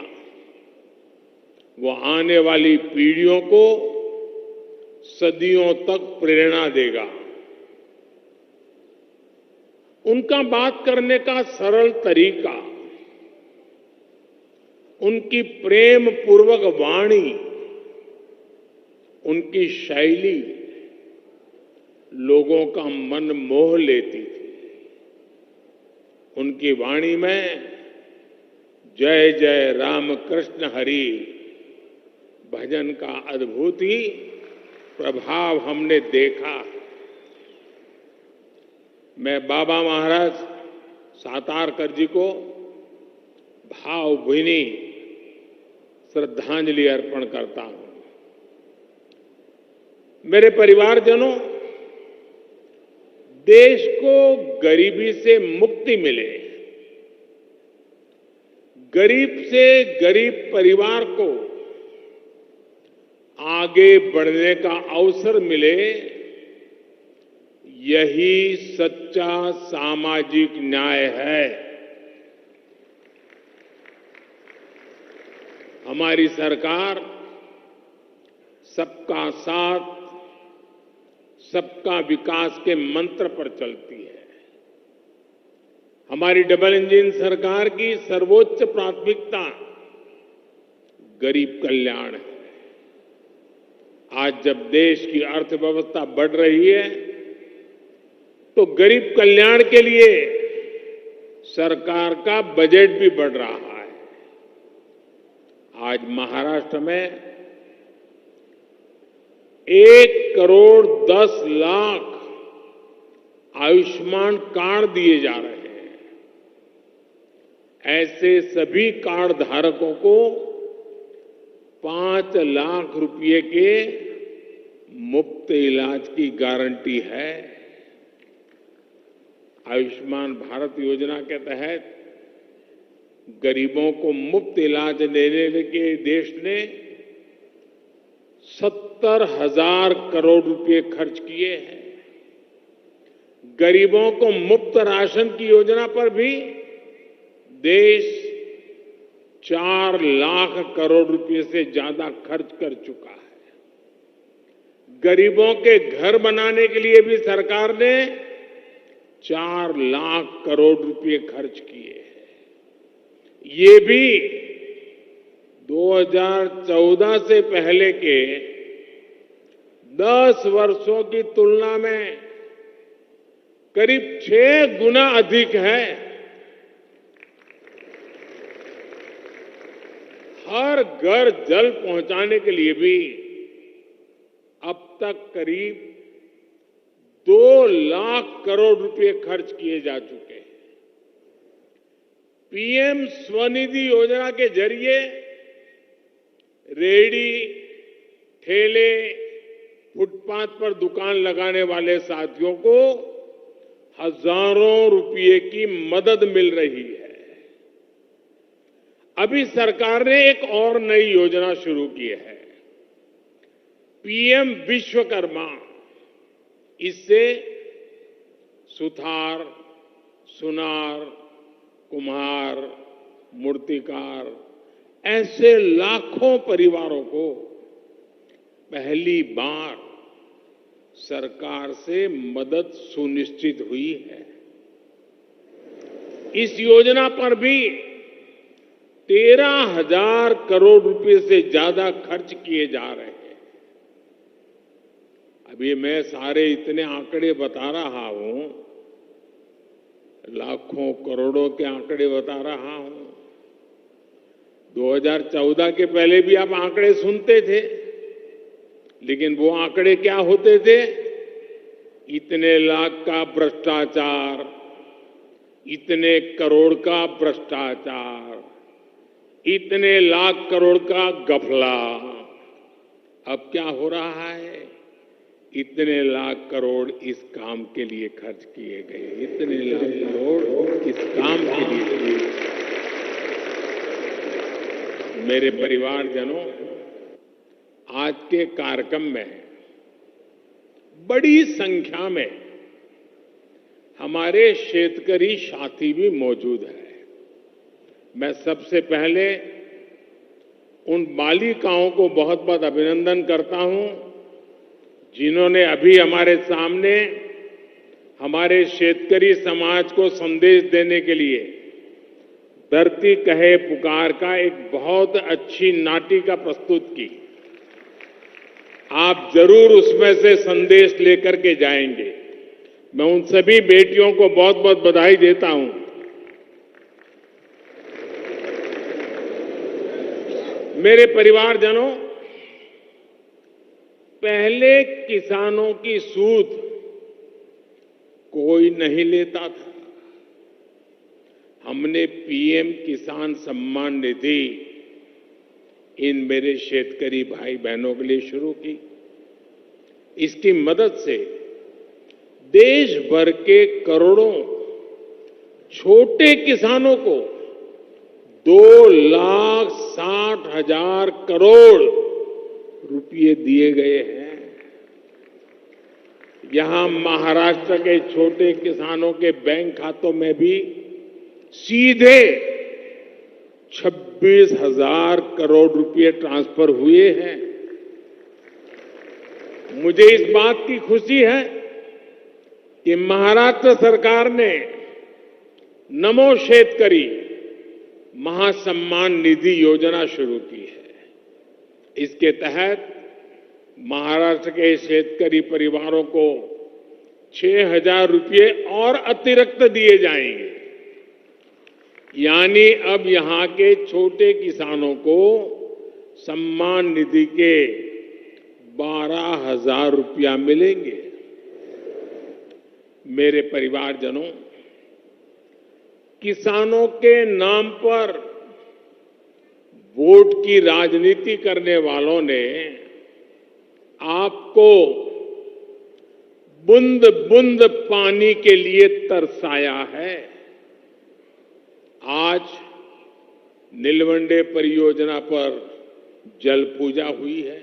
वो आने वाली पीढ़ियों को सदियों तक प्रेरणा देगा। उनका बात करने का सरल तरीका, उनकी प्रेम पूर्वक वाणी, उनकी शैली लोगों का मन मोह लेती थी। उनकी वाणी में जय जय राम कृष्ण हरि भजन का अद्भुत ही प्रभाव हमने देखा। मैं बाबा महाराज सातारकर जी को भावभीनी श्रद्धांजलि अर्पण करता हूं। मेरे परिवारजनों, देश को गरीबी से मुक्ति मिले, गरीब से गरीब परिवार को आगे बढ़ने का अवसर मिले, यही सच्चा सामाजिक न्याय है। हमारी सरकार सबका साथ, सबका विकास के मंत्र पर चलती है। हमारी डबल इंजन सरकार की सर्वोच्च प्राथमिकता गरीब कल्याण है। आज जब देश की अर्थव्यवस्था बढ़ रही है, तो गरीब कल्याण के लिए सरकार का बजट भी बढ़ रहा है। आज महाराष्ट्र में 1,10,00,000 आयुष्मान कार्ड दिए जा रहे हैं। ऐसे सभी कार्ड धारकों को 5 लाख रुपए के मुफ्त इलाज की गारंटी है। आयुष्मान भारत योजना के तहत गरीबों को मुफ्त इलाज देने के देश ने 70,000 करोड़ रुपए खर्च किए हैं। गरीबों को मुफ्त राशन की योजना पर भी देश 4 लाख करोड़ रुपए से ज्यादा खर्च कर चुका है। गरीबों के घर बनाने के लिए भी सरकार ने 4 लाख करोड़ रुपए खर्च किए हैं। ये भी 2014 से पहले के 10 वर्षों की तुलना में करीब 6 गुना अधिक है। हर घर जल पहुंचाने के लिए भी अब तक करीब 2 लाख करोड़ रुपए खर्च किए जा चुके हैं। पीएम स्वनिधि योजना के जरिए रेहड़ी, ठेले, फुटपाथ पर दुकान लगाने वाले साथियों को हजारों रुपये की मदद मिल रही है। अभी सरकार ने एक और नई योजना शुरू की है, पीएम विश्वकर्मा। इससे सुथार, सुनार, कुम्हार, मूर्तिकार ऐसे लाखों परिवारों को पहली बार सरकार से मदद सुनिश्चित हुई है। इस योजना पर भी 13,000 करोड़ रुपए से ज्यादा खर्च किए जा रहे हैं। अभी मैं सारे इतने आंकड़े बता रहा हूं, लाखों करोड़ों के आंकड़े बता रहा हूं। 2014 के पहले भी आप आंकड़े सुनते थे, लेकिन वो आंकड़े क्या होते थे? इतने लाख का भ्रष्टाचार, इतने करोड़ का भ्रष्टाचार, इतने लाख करोड़ का घपला। अब क्या हो रहा है? इतने लाख करोड़ इस काम के लिए खर्च किए गए, इतने लाख करोड़ इस काम के लिए। मेरे परिवारजनों, आज के कार्यक्रम में बड़ी संख्या में हमारे शेतकरी साथी भी मौजूद हैं। मैं सबसे पहले उन बालिकाओं को बहुत बहुत अभिनंदन करता हूं, जिन्होंने अभी हमारे सामने हमारे शेतकरी समाज को संदेश देने के लिए धरती कहे पुकार का एक बहुत अच्छी नाटिका प्रस्तुत की। आप जरूर उसमें से संदेश लेकर के जाएंगे। मैं उन सभी बेटियों को बहुत बहुत बधाई देता हूं। मेरे परिवारजनों, पहले किसानों की सूद कोई नहीं लेता था। हमने पीएम किसान सम्मान निधि इन मेरे शेतकरी भाई बहनों के लिए शुरू की। इसकी मदद से देश भर के करोड़ों छोटे किसानों को 2,60,000 करोड़ रुपये दिए गए हैं। यहां महाराष्ट्र के छोटे किसानों के बैंक खातों में भी सीधे 26,000 करोड़ रुपए ट्रांसफर हुए हैं। मुझे इस बात की खुशी है कि महाराष्ट्र सरकार ने नमो शेतकरी महासम्मान निधि योजना शुरू की है। इसके तहत महाराष्ट्र के शेतकरी परिवारों को 6,000 रुपये और अतिरिक्त दिए जाएंगे। यानी अब यहां के छोटे किसानों को सम्मान निधि के 12,000 रुपया मिलेंगे। मेरे परिवारजनों, किसानों के नाम पर वोट की राजनीति करने वालों ने आपको बूंद बूंद पानी के लिए तरसाया है। आज नीलवंडे परियोजना पर जल पूजा हुई है।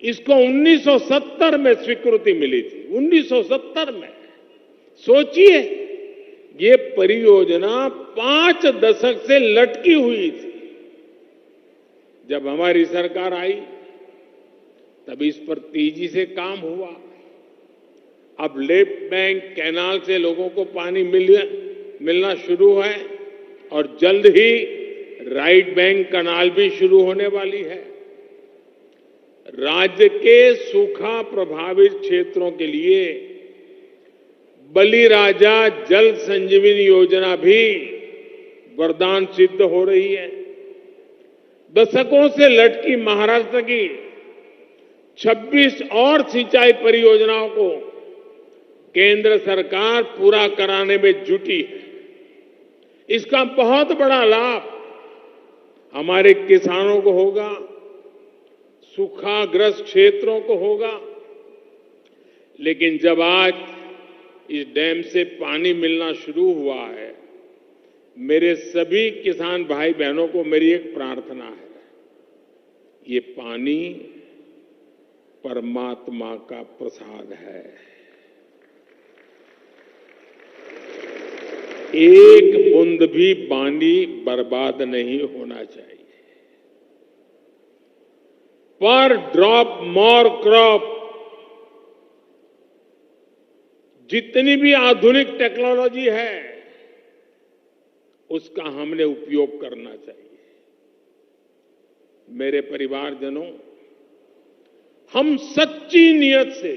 इसको 1970 में स्वीकृति मिली थी। 1970 में। सोचिए, ये परियोजना 5 दशक से लटकी हुई थी। जब हमारी सरकार आई, तब इस पर तेजी से काम हुआ। अब लेफ्ट बैंक कैनाल से लोगों को पानी मिलना शुरू है और जल्द ही राइट बैंक कैनाल भी शुरू होने वाली है। राज्य के सूखा प्रभावित क्षेत्रों के लिए बलिराजा जल संजीवनी योजना भी वरदान सिद्ध हो रही है। दशकों से लटकी महाराष्ट्र की 26 और सिंचाई परियोजनाओं को केंद्र सरकार पूरा कराने में जुटी है। इसका बहुत बड़ा लाभ हमारे किसानों को होगा, सूखाग्रस्त क्षेत्रों को होगा। लेकिन जब आज इस डैम से पानी मिलना शुरू हुआ है, मेरे सभी किसान भाई बहनों को मेरी एक प्रार्थना है, ये पानी परमात्मा का प्रसाद है। एक बूंद भी पानी बर्बाद नहीं होना चाहिए। पर ड्रॉप मोर क्रॉप, जितनी भी आधुनिक टेक्नोलॉजी है उसका हमने उपयोग करना चाहिए। मेरे परिवारजनों, हम सच्ची नियत से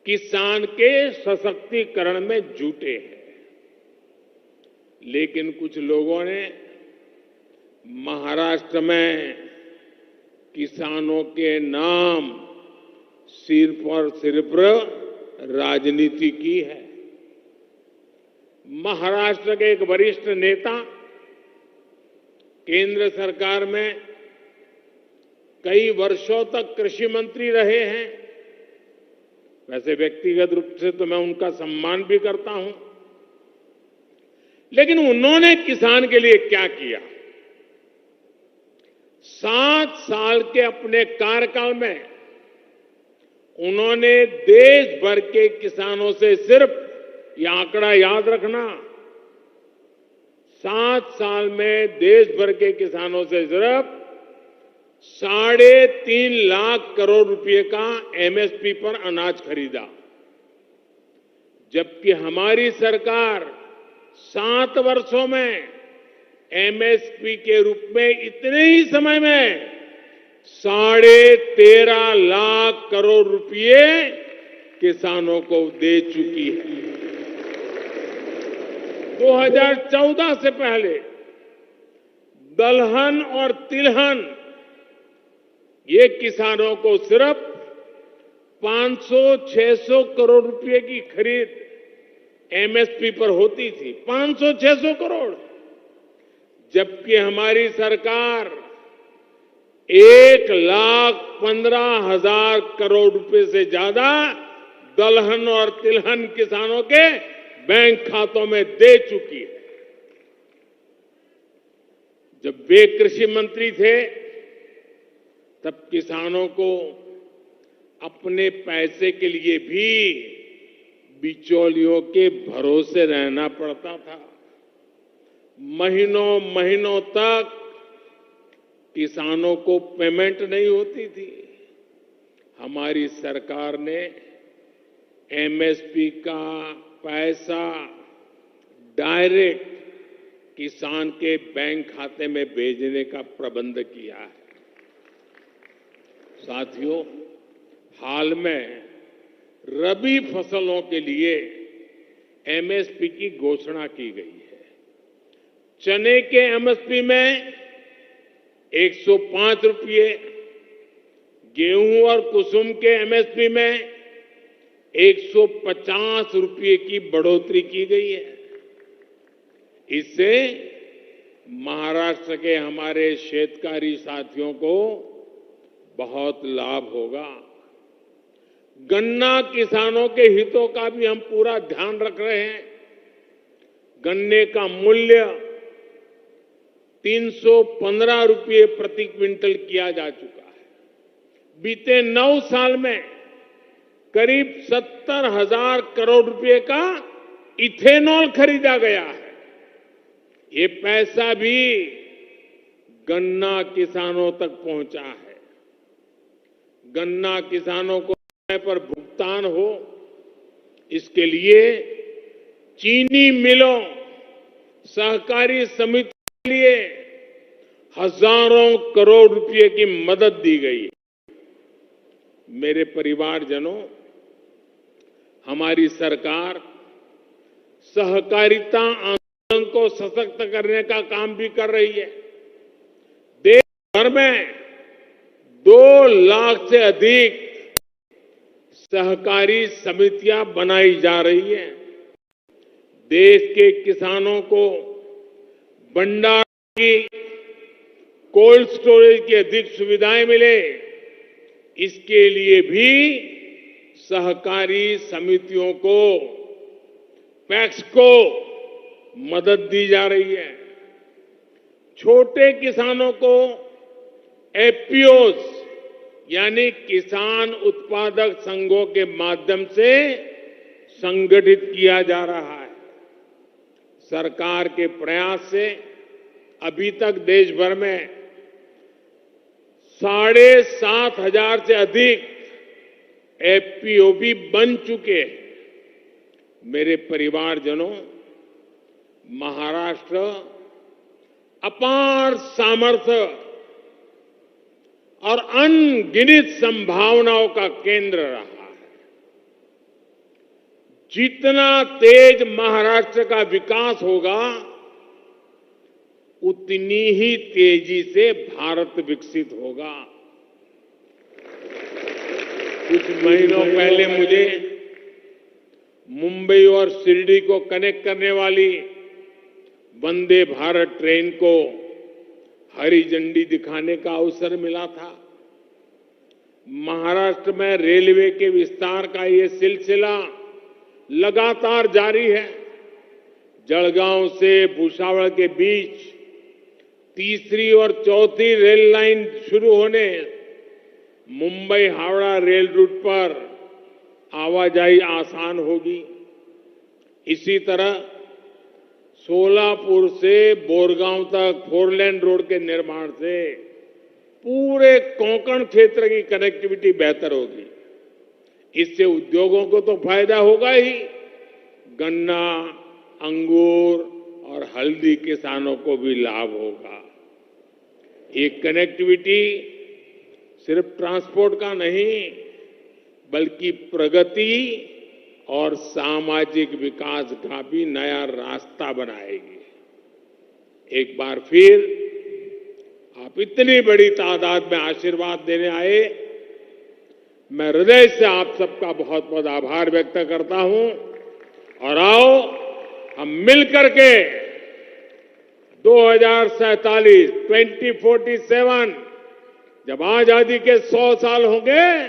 किसान के सशक्तिकरण में जुटे हैं, लेकिन कुछ लोगों ने महाराष्ट्र में किसानों के नाम सिर्फ और सिर्फ राजनीति की है। महाराष्ट्र के एक वरिष्ठ नेता केंद्र सरकार में कई वर्षों तक कृषि मंत्री रहे हैं। वैसे व्यक्तिगत रूप से तो मैं उनका सम्मान भी करता हूं, लेकिन उन्होंने किसान के लिए क्या किया? 7 साल के अपने कार्यकाल में उन्होंने देश भर के किसानों से सिर्फ, ये आंकड़ा याद रखना, 7 साल में देश भर के किसानों से सिर्फ 3.5 लाख करोड़ रुपए का एमएसपी पर अनाज खरीदा, जबकि हमारी सरकार 7 वर्षों में एमएसपी के रूप में इतने ही समय में 13.5 लाख करोड़ रुपए किसानों को दे चुकी है। 2014 से पहले दलहन और तिलहन ये किसानों को सिर्फ 500-600 करोड़ रुपए की खरीद एमएसपी पर होती थी, 500-600 करोड़, जबकि हमारी सरकार 1,15,000 करोड़ रुपए से ज्यादा दलहन और तिलहन किसानों के बैंक खातों में दे चुकी है। जब वे कृषि मंत्री थे तब किसानों को अपने पैसे के लिए भी बिचौलियों के भरोसे रहना पड़ता था। महीनों महीनों तक किसानों को पेमेंट नहीं होती थी। हमारी सरकार ने एमएसपी का पैसा डायरेक्ट किसान के बैंक खाते में भेजने का प्रबंध किया है। साथियों, हाल में रबी फसलों के लिए एमएसपी की घोषणा की गई है। चने के एमएसपी में 105 रुपये, गेहूं और कुसुम के एमएसपी में 150 रुपये की बढ़ोतरी की गई है। इससे महाराष्ट्र के हमारे शेतकारी साथियों को बहुत लाभ होगा। गन्ना किसानों के हितों का भी हम पूरा ध्यान रख रहे हैं। गन्ने का मूल्य 315 रुपये प्रति क्विंटल किया जा चुका है। बीते 9 साल में करीब 70,000 करोड़ रुपए का इथेनॉल खरीदा गया है। ये पैसा भी गन्ना किसानों तक पहुंचा है। गन्ना किसानों को समय पर भुगतान हो, इसके लिए चीनी मिलों, सहकारी समिति के लिए हजारों करोड़ रुपए की मदद दी गई। मेरे परिवारजनों, हमारी सरकार सहकारिता आंदोलन को सशक्त करने का काम भी कर रही है। देश भर में 2 लाख से अधिक सहकारी समितियां बनाई जा रही हैं। देश के किसानों को भंडारण की, कोल्ड स्टोरेज की अधिक सुविधाएं मिले, इसके लिए भी सहकारी समितियों को, पैक्स को मदद दी जा रही है। छोटे किसानों को एफपीओस यानी किसान उत्पादक संघों के माध्यम से संगठित किया जा रहा है। सरकार के प्रयास से अभी तक देश भर में 7,500 से अधिक एफपीओ भी बन चुके हैं। मेरे परिवारजनों, महाराष्ट्र अपार सामर्थ्य और अनगिनत संभावनाओं का केंद्र रहा है। जितना तेज महाराष्ट्र का विकास होगा, उतनी ही तेजी से भारत विकसित होगा। कुछ महीनों पहले मुझे मुंबई और शिरडी को कनेक्ट करने वाली वंदे भारत ट्रेन को हरी झंडी दिखाने का अवसर मिला था। महाराष्ट्र में रेलवे के विस्तार का ये सिलसिला लगातार जारी है। जलगांव से भुसावल के बीच तीसरी और चौथी रेल लाइन शुरू होने, मुंबई हावड़ा रेल रूट पर आवाजाही आसान होगी। इसी तरह सोलापुर से बोरगांव तक 4 लेन रोड के निर्माण से पूरे कोंकण क्षेत्र की कनेक्टिविटी बेहतर होगी। इससे उद्योगों को तो फायदा होगा ही, गन्ना, अंगूर और हल्दी किसानों को भी लाभ होगा। ये कनेक्टिविटी सिर्फ ट्रांसपोर्ट का नहीं, बल्कि प्रगति और सामाजिक विकास का भी नया रास्ता बनाएगी। एक बार फिर आप इतनी बड़ी तादाद में आशीर्वाद देने आए, मैं हृदय से आप सबका बहुत बहुत आभार व्यक्त करता हूं। और आओ हम मिलकर के 2047 जब आजादी के 100 साल होंगे,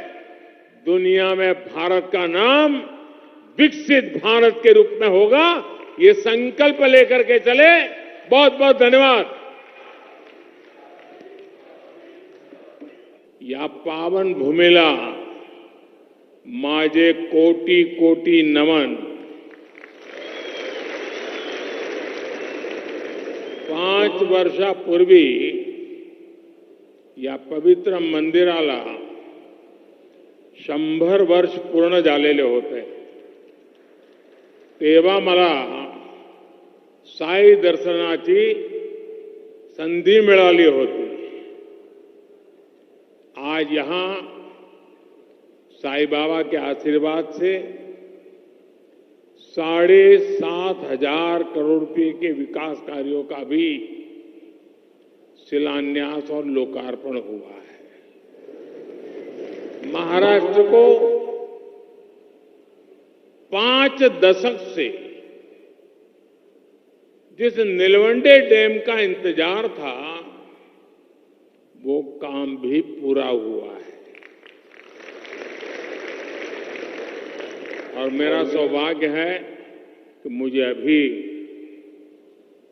दुनिया में भारत का नाम विकसित भारत के रूप में होगा। ये संकल्प लेकर के चले। बहुत बहुत धन्यवाद। या पावन भूमिला माझे कोटि कोटि नमन। 5 वर्षापूर्वी या पवित्र मंदिराला 100 वर्ष पूर्ण झालेले होते। तेव्हा मला साई दर्शनाची संधी मिळाली होती। आज यहां साईं बाबा के आशीर्वाद से 7,500 करोड़ रुपए के विकास कार्यों का भी शिलान्यास और लोकार्पण हुआ है। महाराष्ट्र को 5 दशक से जिस नीलवंडे डैम का इंतजार था, वो काम भी पूरा हुआ है। और मेरा सौभाग्य है कि मुझे अभी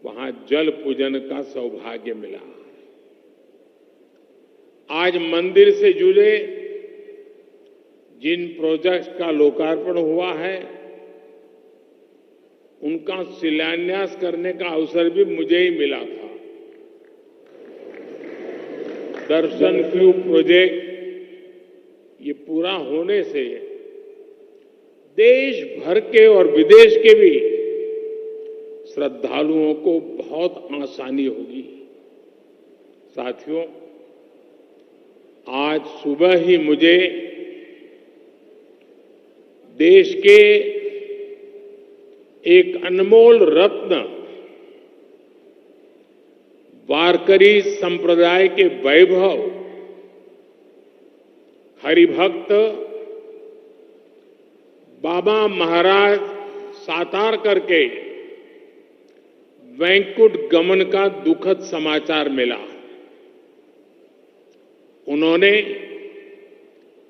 वहां जल पूजन का सौभाग्य मिला। आज मंदिर से जुड़े जिन प्रोजेक्ट्स का लोकार्पण हुआ है, उनका शिलान्यास करने का अवसर भी मुझे ही मिला था। दर्शन क्यू प्रोजेक्ट ये पूरा होने से देश भर के और विदेश के भी श्रद्धालुओं को बहुत आसानी होगी। साथियों, आज सुबह ही मुझे देश के एक अनमोल रत्न वारकरी संप्रदाय के वैभव हरिभक्त बाबा महाराज सातार करके वैकुंठ गमन का दुखद समाचार मिला। उन्होंने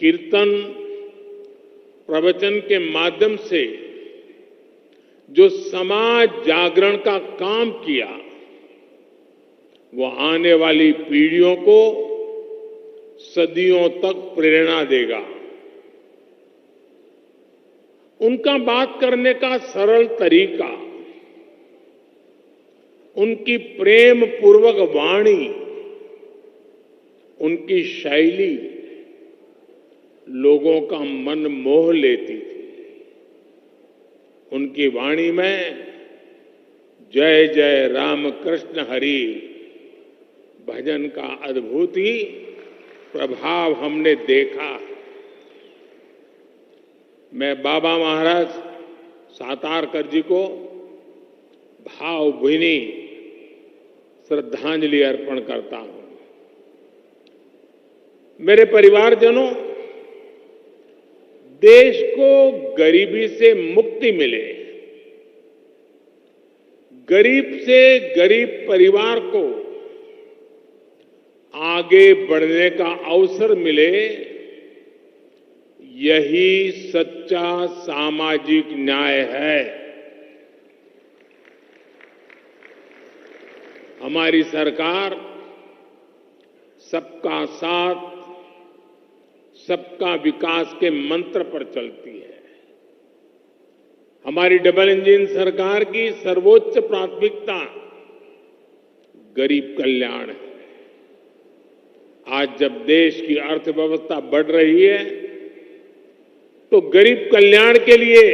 कीर्तन, प्रवचन के माध्यम से जो समाज जागरण का काम किया, वो आने वाली पीढ़ियों को सदियों तक प्रेरणा देगा। उनका बात करने का सरल तरीका, उनकी प्रेम पूर्वक वाणी, उनकी शैली लोगों का मन मोह लेती थी। उनकी वाणी में जय जय राम कृष्ण हरि भजन का अद्भुत ही प्रभाव हमने देखा। मैं बाबा महाराज सातारकर जी को भावभीनी श्रद्धांजलि अर्पण करता हूं। मेरे परिवारजनों, देश को गरीबी से मुक्ति मिले, गरीब से गरीब परिवार को आगे बढ़ने का अवसर मिले, यही सच्चा सामाजिक न्याय है। हमारी सरकार सबका साथ, सबका विकास के मंत्र पर चलती है। हमारी डबल इंजन सरकार की सर्वोच्च प्राथमिकता गरीब कल्याण है। आज जब देश की अर्थव्यवस्था बढ़ रही है, तो गरीब कल्याण के लिए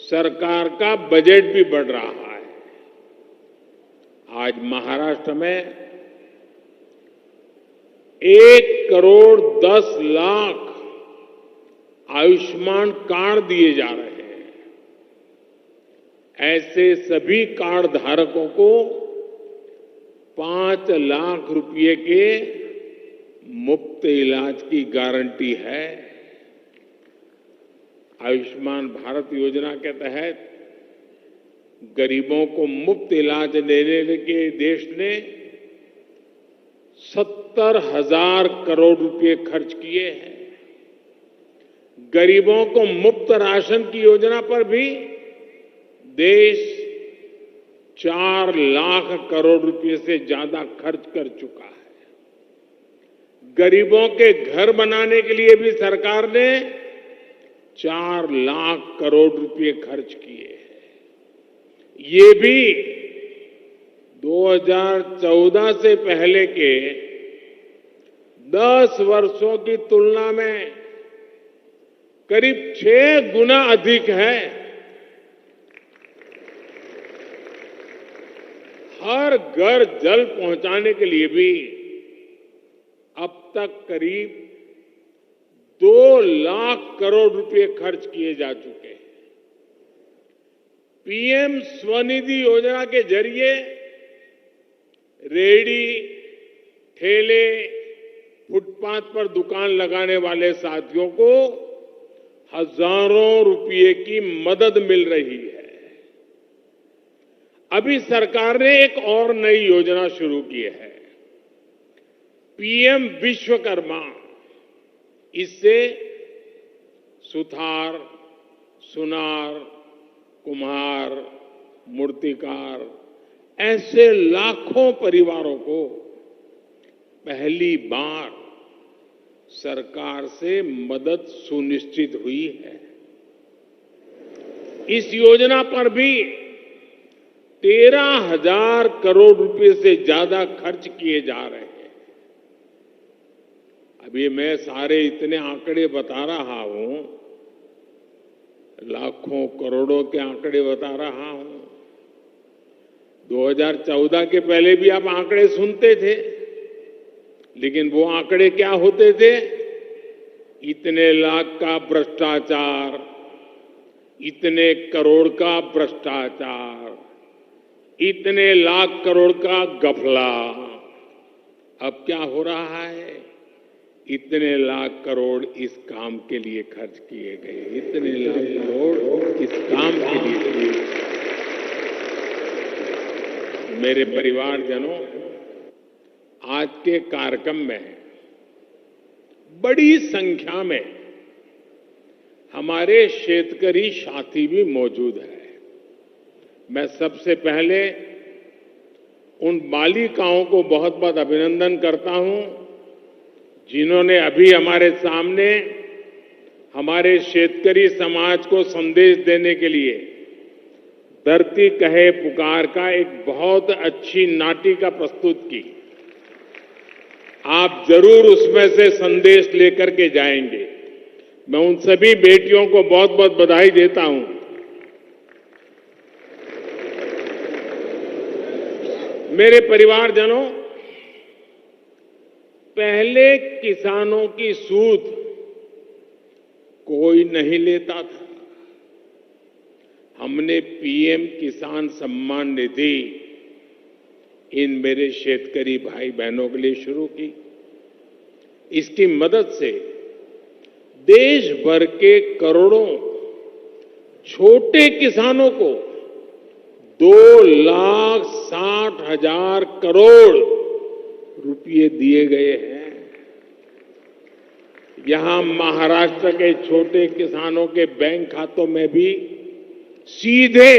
सरकार का बजट भी बढ़ रहा है। आज महाराष्ट्र में 1,10,00,000 आयुष्मान कार्ड दिए जा रहे हैं। ऐसे सभी कार्ड धारकों को 5 लाख रुपए के मुफ्त इलाज की गारंटी है। आयुष्मान भारत योजना के तहत गरीबों को मुफ्त इलाज देने के देश ने 70,000 करोड़ रुपए खर्च किए हैं। गरीबों को मुफ्त राशन की योजना पर भी देश 4 लाख करोड़ रुपए से ज्यादा खर्च कर चुका है। गरीबों के घर बनाने के लिए भी सरकार ने 4 लाख करोड़ रुपए खर्च किए हैं। ये भी 2014 से पहले के 10 वर्षों की तुलना में करीब 6 गुना अधिक है। हर घर जल पहुंचाने के लिए भी अब तक करीब 2 लाख करोड़ रुपए खर्च किए जा चुके हैं। पीएम स्वनिधि योजना के जरिए रेहड़ी, ठेले, फुटपाथ पर दुकान लगाने वाले साथियों को हजारों रुपए की मदद मिल रही है। अभी सरकार ने एक और नई योजना शुरू की है, पीएम विश्वकर्मा। इससे सुथार, सुनार, कुम्हार, मूर्तिकार ऐसे लाखों परिवारों को पहली बार सरकार से मदद सुनिश्चित हुई है। इस योजना पर भी 13,000 करोड़ रुपए से ज्यादा खर्च किए जा रहे हैं। अभी मैं सारे इतने आंकड़े बता रहा हूं, लाखों करोड़ों के आंकड़े बता रहा हूं। 2014 के पहले भी आप आंकड़े सुनते थे, लेकिन वो आंकड़े क्या होते थे? इतने लाख का भ्रष्टाचार, इतने करोड़ का भ्रष्टाचार, इतने लाख करोड़ का घपला। अब क्या हो रहा है? इतने लाख करोड़ इस काम के लिए खर्च किए गए, इतने लाख करोड़ इस काम के लिए। मेरे परिवारजनों, आज के कार्यक्रम में बड़ी संख्या में हमारे शेतकरी साथी भी मौजूद है। मैं सबसे पहले उन बालिकाओं को बहुत बहुत अभिनंदन करता हूं जिन्होंने अभी हमारे सामने हमारे शेतकरी समाज को संदेश देने के लिए धरती कहे पुकार का एक बहुत अच्छी नाटिका प्रस्तुत की। आप जरूर उसमें से संदेश लेकर के जाएंगे। मैं उन सभी बेटियों को बहुत बहुत बधाई देता हूं। मेरे परिवारजनों, पहले किसानों की सूद कोई नहीं लेता था। हमने पीएम किसान सम्मान निधि इन मेरे शेतकरी भाई बहनों के लिए शुरू की। इसकी मदद से देश भर के करोड़ों छोटे किसानों को 2,60,000 करोड़ रुपए दिए गए हैं। यहां महाराष्ट्र के छोटे किसानों के बैंक खातों में भी सीधे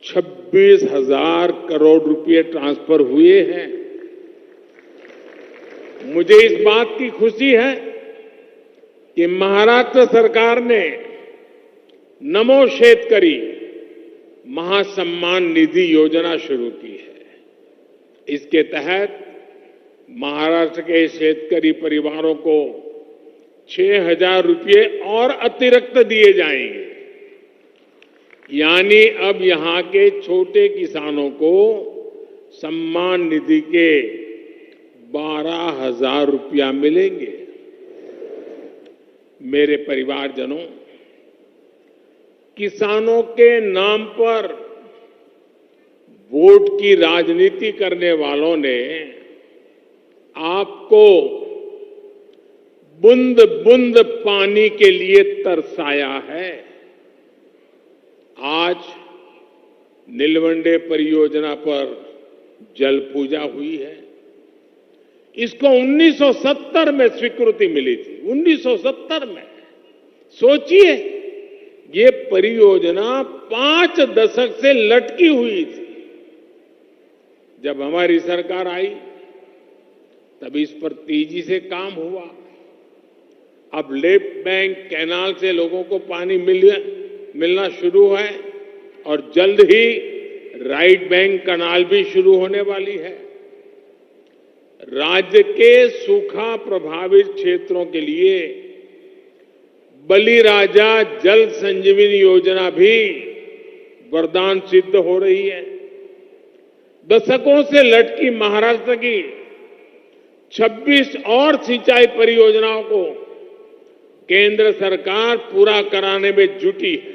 26,000 करोड़ रुपए ट्रांसफर हुए हैं। मुझे इस बात की खुशी है कि महाराष्ट्र सरकार ने नमो शेतकरी महासम्मान निधि योजना शुरू की है। इसके तहत महाराष्ट्र के शेतकरी परिवारों को 6,000 रुपए और अतिरिक्त दिए जाएंगे। यानी अब यहां के छोटे किसानों को सम्मान निधि के 12,000 रुपया मिलेंगे। मेरे परिवारजनों, किसानों के नाम पर वोट की राजनीति करने वालों ने आपको बूंद बूंद पानी के लिए तरसाया है। आज नीलवंडे परियोजना पर जल पूजा हुई है। इसको 1970 में स्वीकृति मिली थी। 1970 में। सोचिए, ये परियोजना 5 दशक से लटकी हुई थी। जब हमारी सरकार आई तब इस पर तेजी से काम हुआ। अब लेफ्ट बैंक कैनाल से लोगों को पानी मिलना शुरू है और जल्द ही राइट बैंक कैनाल भी शुरू होने वाली है। राज्य के सूखा प्रभावित क्षेत्रों के लिए बलिराजा जल संजीवनी योजना भी वरदान सिद्ध हो रही है। दशकों से लटकी महाराष्ट्र की 26 और सिंचाई परियोजनाओं को केंद्र सरकार पूरा कराने में जुटी है।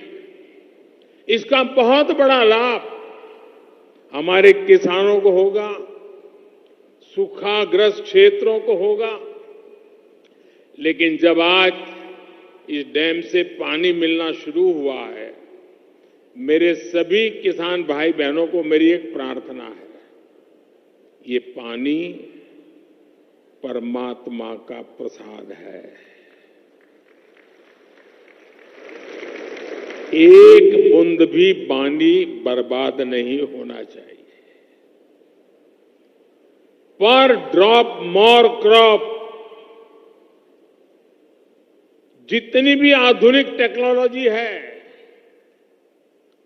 इसका बहुत बड़ा लाभ हमारे किसानों को होगा, सूखाग्रस्त क्षेत्रों को होगा। लेकिन जब आज इस डैम से पानी मिलना शुरू हुआ है, मेरे सभी किसान भाई बहनों को मेरी एक प्रार्थना है। ये पानी परमात्मा का प्रसाद है। एक बूंद भी पानी बर्बाद नहीं होना चाहिए। पर ड्रॉप मोर क्रॉप, जितनी भी आधुनिक टेक्नोलॉजी है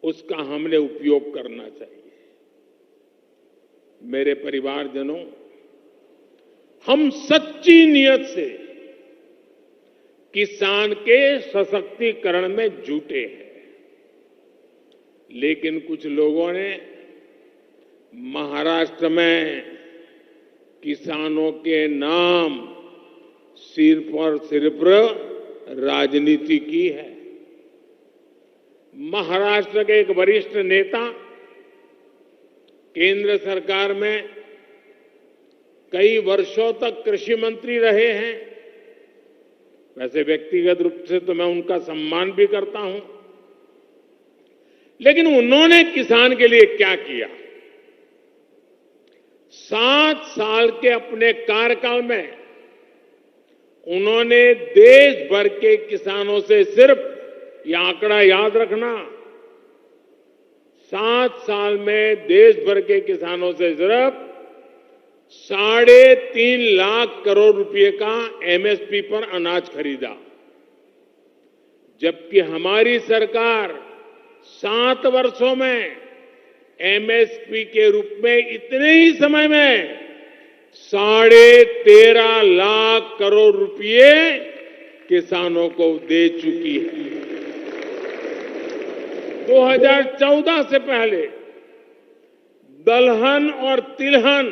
उसका हमने उपयोग करना चाहिए। मेरे परिवारजनों, हम सच्ची नियत से किसान के सशक्तिकरण में जुटे हैं। लेकिन कुछ लोगों ने महाराष्ट्र में किसानों के नाम सिर्फ और सिर्फ राजनीति की है। महाराष्ट्र के एक वरिष्ठ नेता केंद्र सरकार में कई वर्षों तक कृषि मंत्री रहे हैं। वैसे व्यक्तिगत रूप से तो मैं उनका सम्मान भी करता हूं, लेकिन उन्होंने किसान के लिए क्या किया? 7 साल के अपने कार्यकाल में उन्होंने देश भर के किसानों से सिर्फ, यह आंकड़ा याद रखना, 7 साल में देश भर के किसानों से सिर्फ 3.5 लाख करोड़ रुपए का एमएसपी पर अनाज खरीदा, जबकि हमारी सरकार 7 वर्षों में एमएसपी के रूप में इतने ही समय में 13.5 लाख करोड़ रुपए किसानों को दे चुकी है। 2014 से पहले दलहन और तिलहन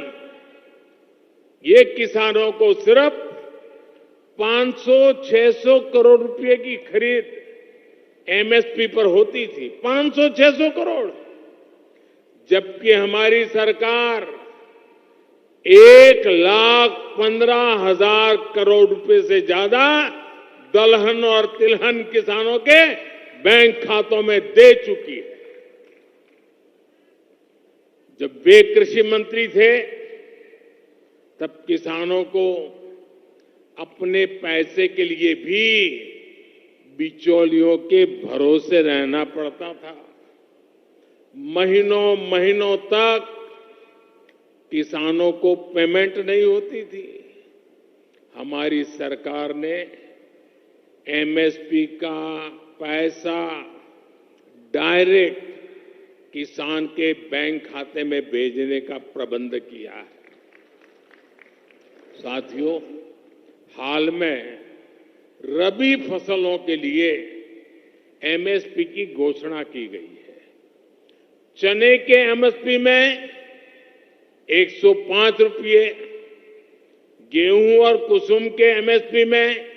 ये किसानों को सिर्फ 500-600 करोड़ रुपए की खरीद एमएसपी पर होती थी, 500-600 करोड़, जबकि हमारी सरकार 1,15,000 करोड़ रुपए से ज्यादा दलहन और तिलहन किसानों के बैंक खातों में दे चुकी है। जब वे कृषि मंत्री थे तब किसानों को अपने पैसे के लिए भी बिचौलियों के भरोसे रहना पड़ता था। महीनों महीनों तक किसानों को पेमेंट नहीं होती थी। हमारी सरकार ने एमएसपी का पैसा डायरेक्ट किसान के बैंक खाते में भेजने का प्रबंध किया है। साथियों, हाल में रबी फसलों के लिए एमएसपी की घोषणा की गई है। चने के एमएसपी में 105 रुपये, गेहूं और कुसुम के एमएसपी में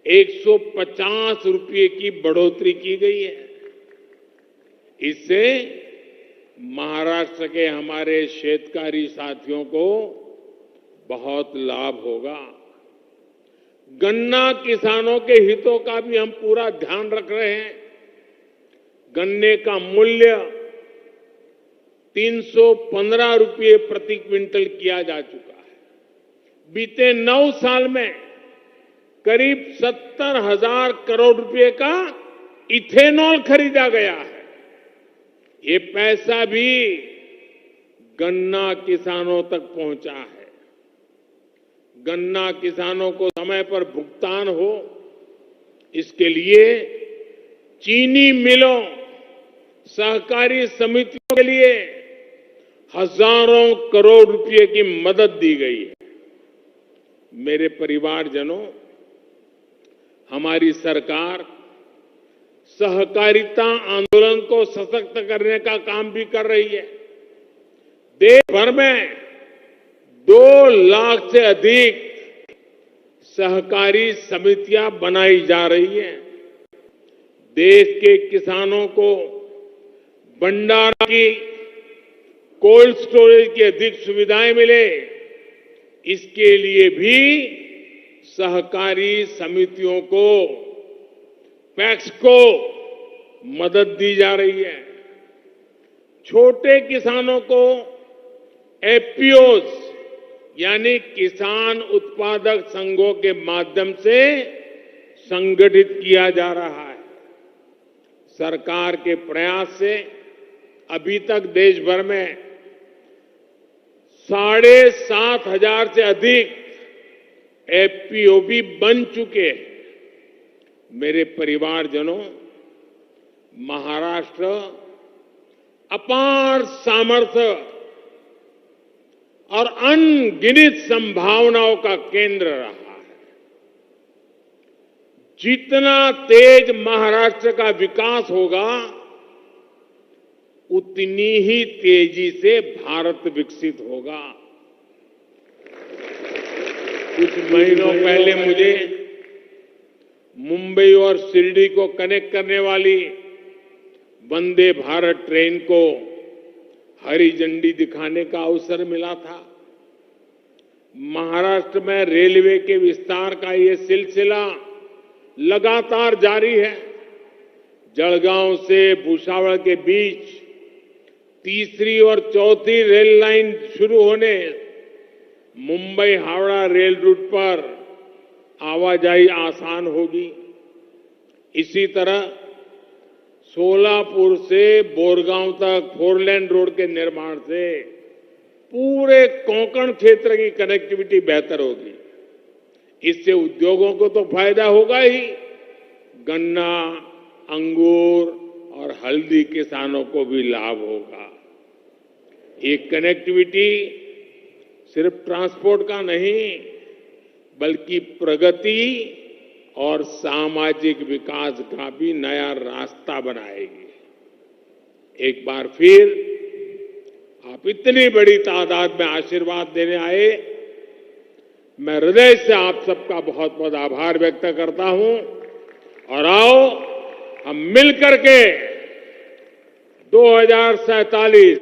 150 रुपये की बढ़ोतरी की गई है। इससे महाराष्ट्र के हमारे शेतकारी साथियों को बहुत लाभ होगा। गन्ना किसानों के हितों का भी हम पूरा ध्यान रख रहे हैं। गन्ने का मूल्य 315 रुपये प्रति क्विंटल किया जा चुका है। बीते 9 साल में करीब 70,000 करोड़ रुपए का इथेनॉल खरीदा गया है। ये पैसा भी गन्ना किसानों तक पहुंचा है। गन्ना किसानों को समय पर भुगतान हो, इसके लिए चीनी मिलों, सहकारी समितियों के लिए हजारों करोड़ रुपए की मदद दी गई है। मेरे परिवारजनों, हमारी सरकार सहकारिता आंदोलन को सशक्त करने का काम भी कर रही है। देश भर में 2 लाख से अधिक सहकारी समितियां बनाई जा रही हैं। देश के किसानों को भंडारण की, कोल्ड स्टोरेज की अधिक सुविधाएं मिले, इसके लिए भी सहकारी समितियों को, पैक्स को मदद दी जा रही है। छोटे किसानों को एफपीओस यानी किसान उत्पादक संघों के माध्यम से संगठित किया जा रहा है। सरकार के प्रयास से अभी तक देश भर में 7,500 से अधिक एफपीओ भी बन चुके हैं। मेरे परिवारजनों, महाराष्ट्र अपार सामर्थ्य और अनगिनत संभावनाओं का केंद्र रहा है। जितना तेज महाराष्ट्र का विकास होगा, उतनी ही तेजी से भारत विकसित होगा। कुछ महीनों पहले मुझे मुंबई और शिरडी को कनेक्ट करने वाली वंदे भारत ट्रेन को हरी झंडी दिखाने का अवसर मिला था। महाराष्ट्र में रेलवे के विस्तार का ये सिलसिला लगातार जारी है। जलगांव से भुसावल के बीच तीसरी और चौथी रेल लाइन शुरू होने, मुंबई हावड़ा रेल रूट पर आवाजाही आसान होगी। इसी तरह सोलापुर से बोरगांव तक 4 लेन रोड के निर्माण से पूरे कोंकण क्षेत्र की कनेक्टिविटी बेहतर होगी। इससे उद्योगों को तो फायदा होगा ही, गन्ना, अंगूर और हल्दी किसानों को भी लाभ होगा। ये कनेक्टिविटी सिर्फ ट्रांसपोर्ट का नहीं, बल्कि प्रगति और सामाजिक विकास का भी नया रास्ता बनाएगी। एक बार फिर आप इतनी बड़ी तादाद में आशीर्वाद देने आए, मैं हृदय से आप सबका बहुत बहुत आभार व्यक्त करता हूं। और आओ हम मिलकर के 2047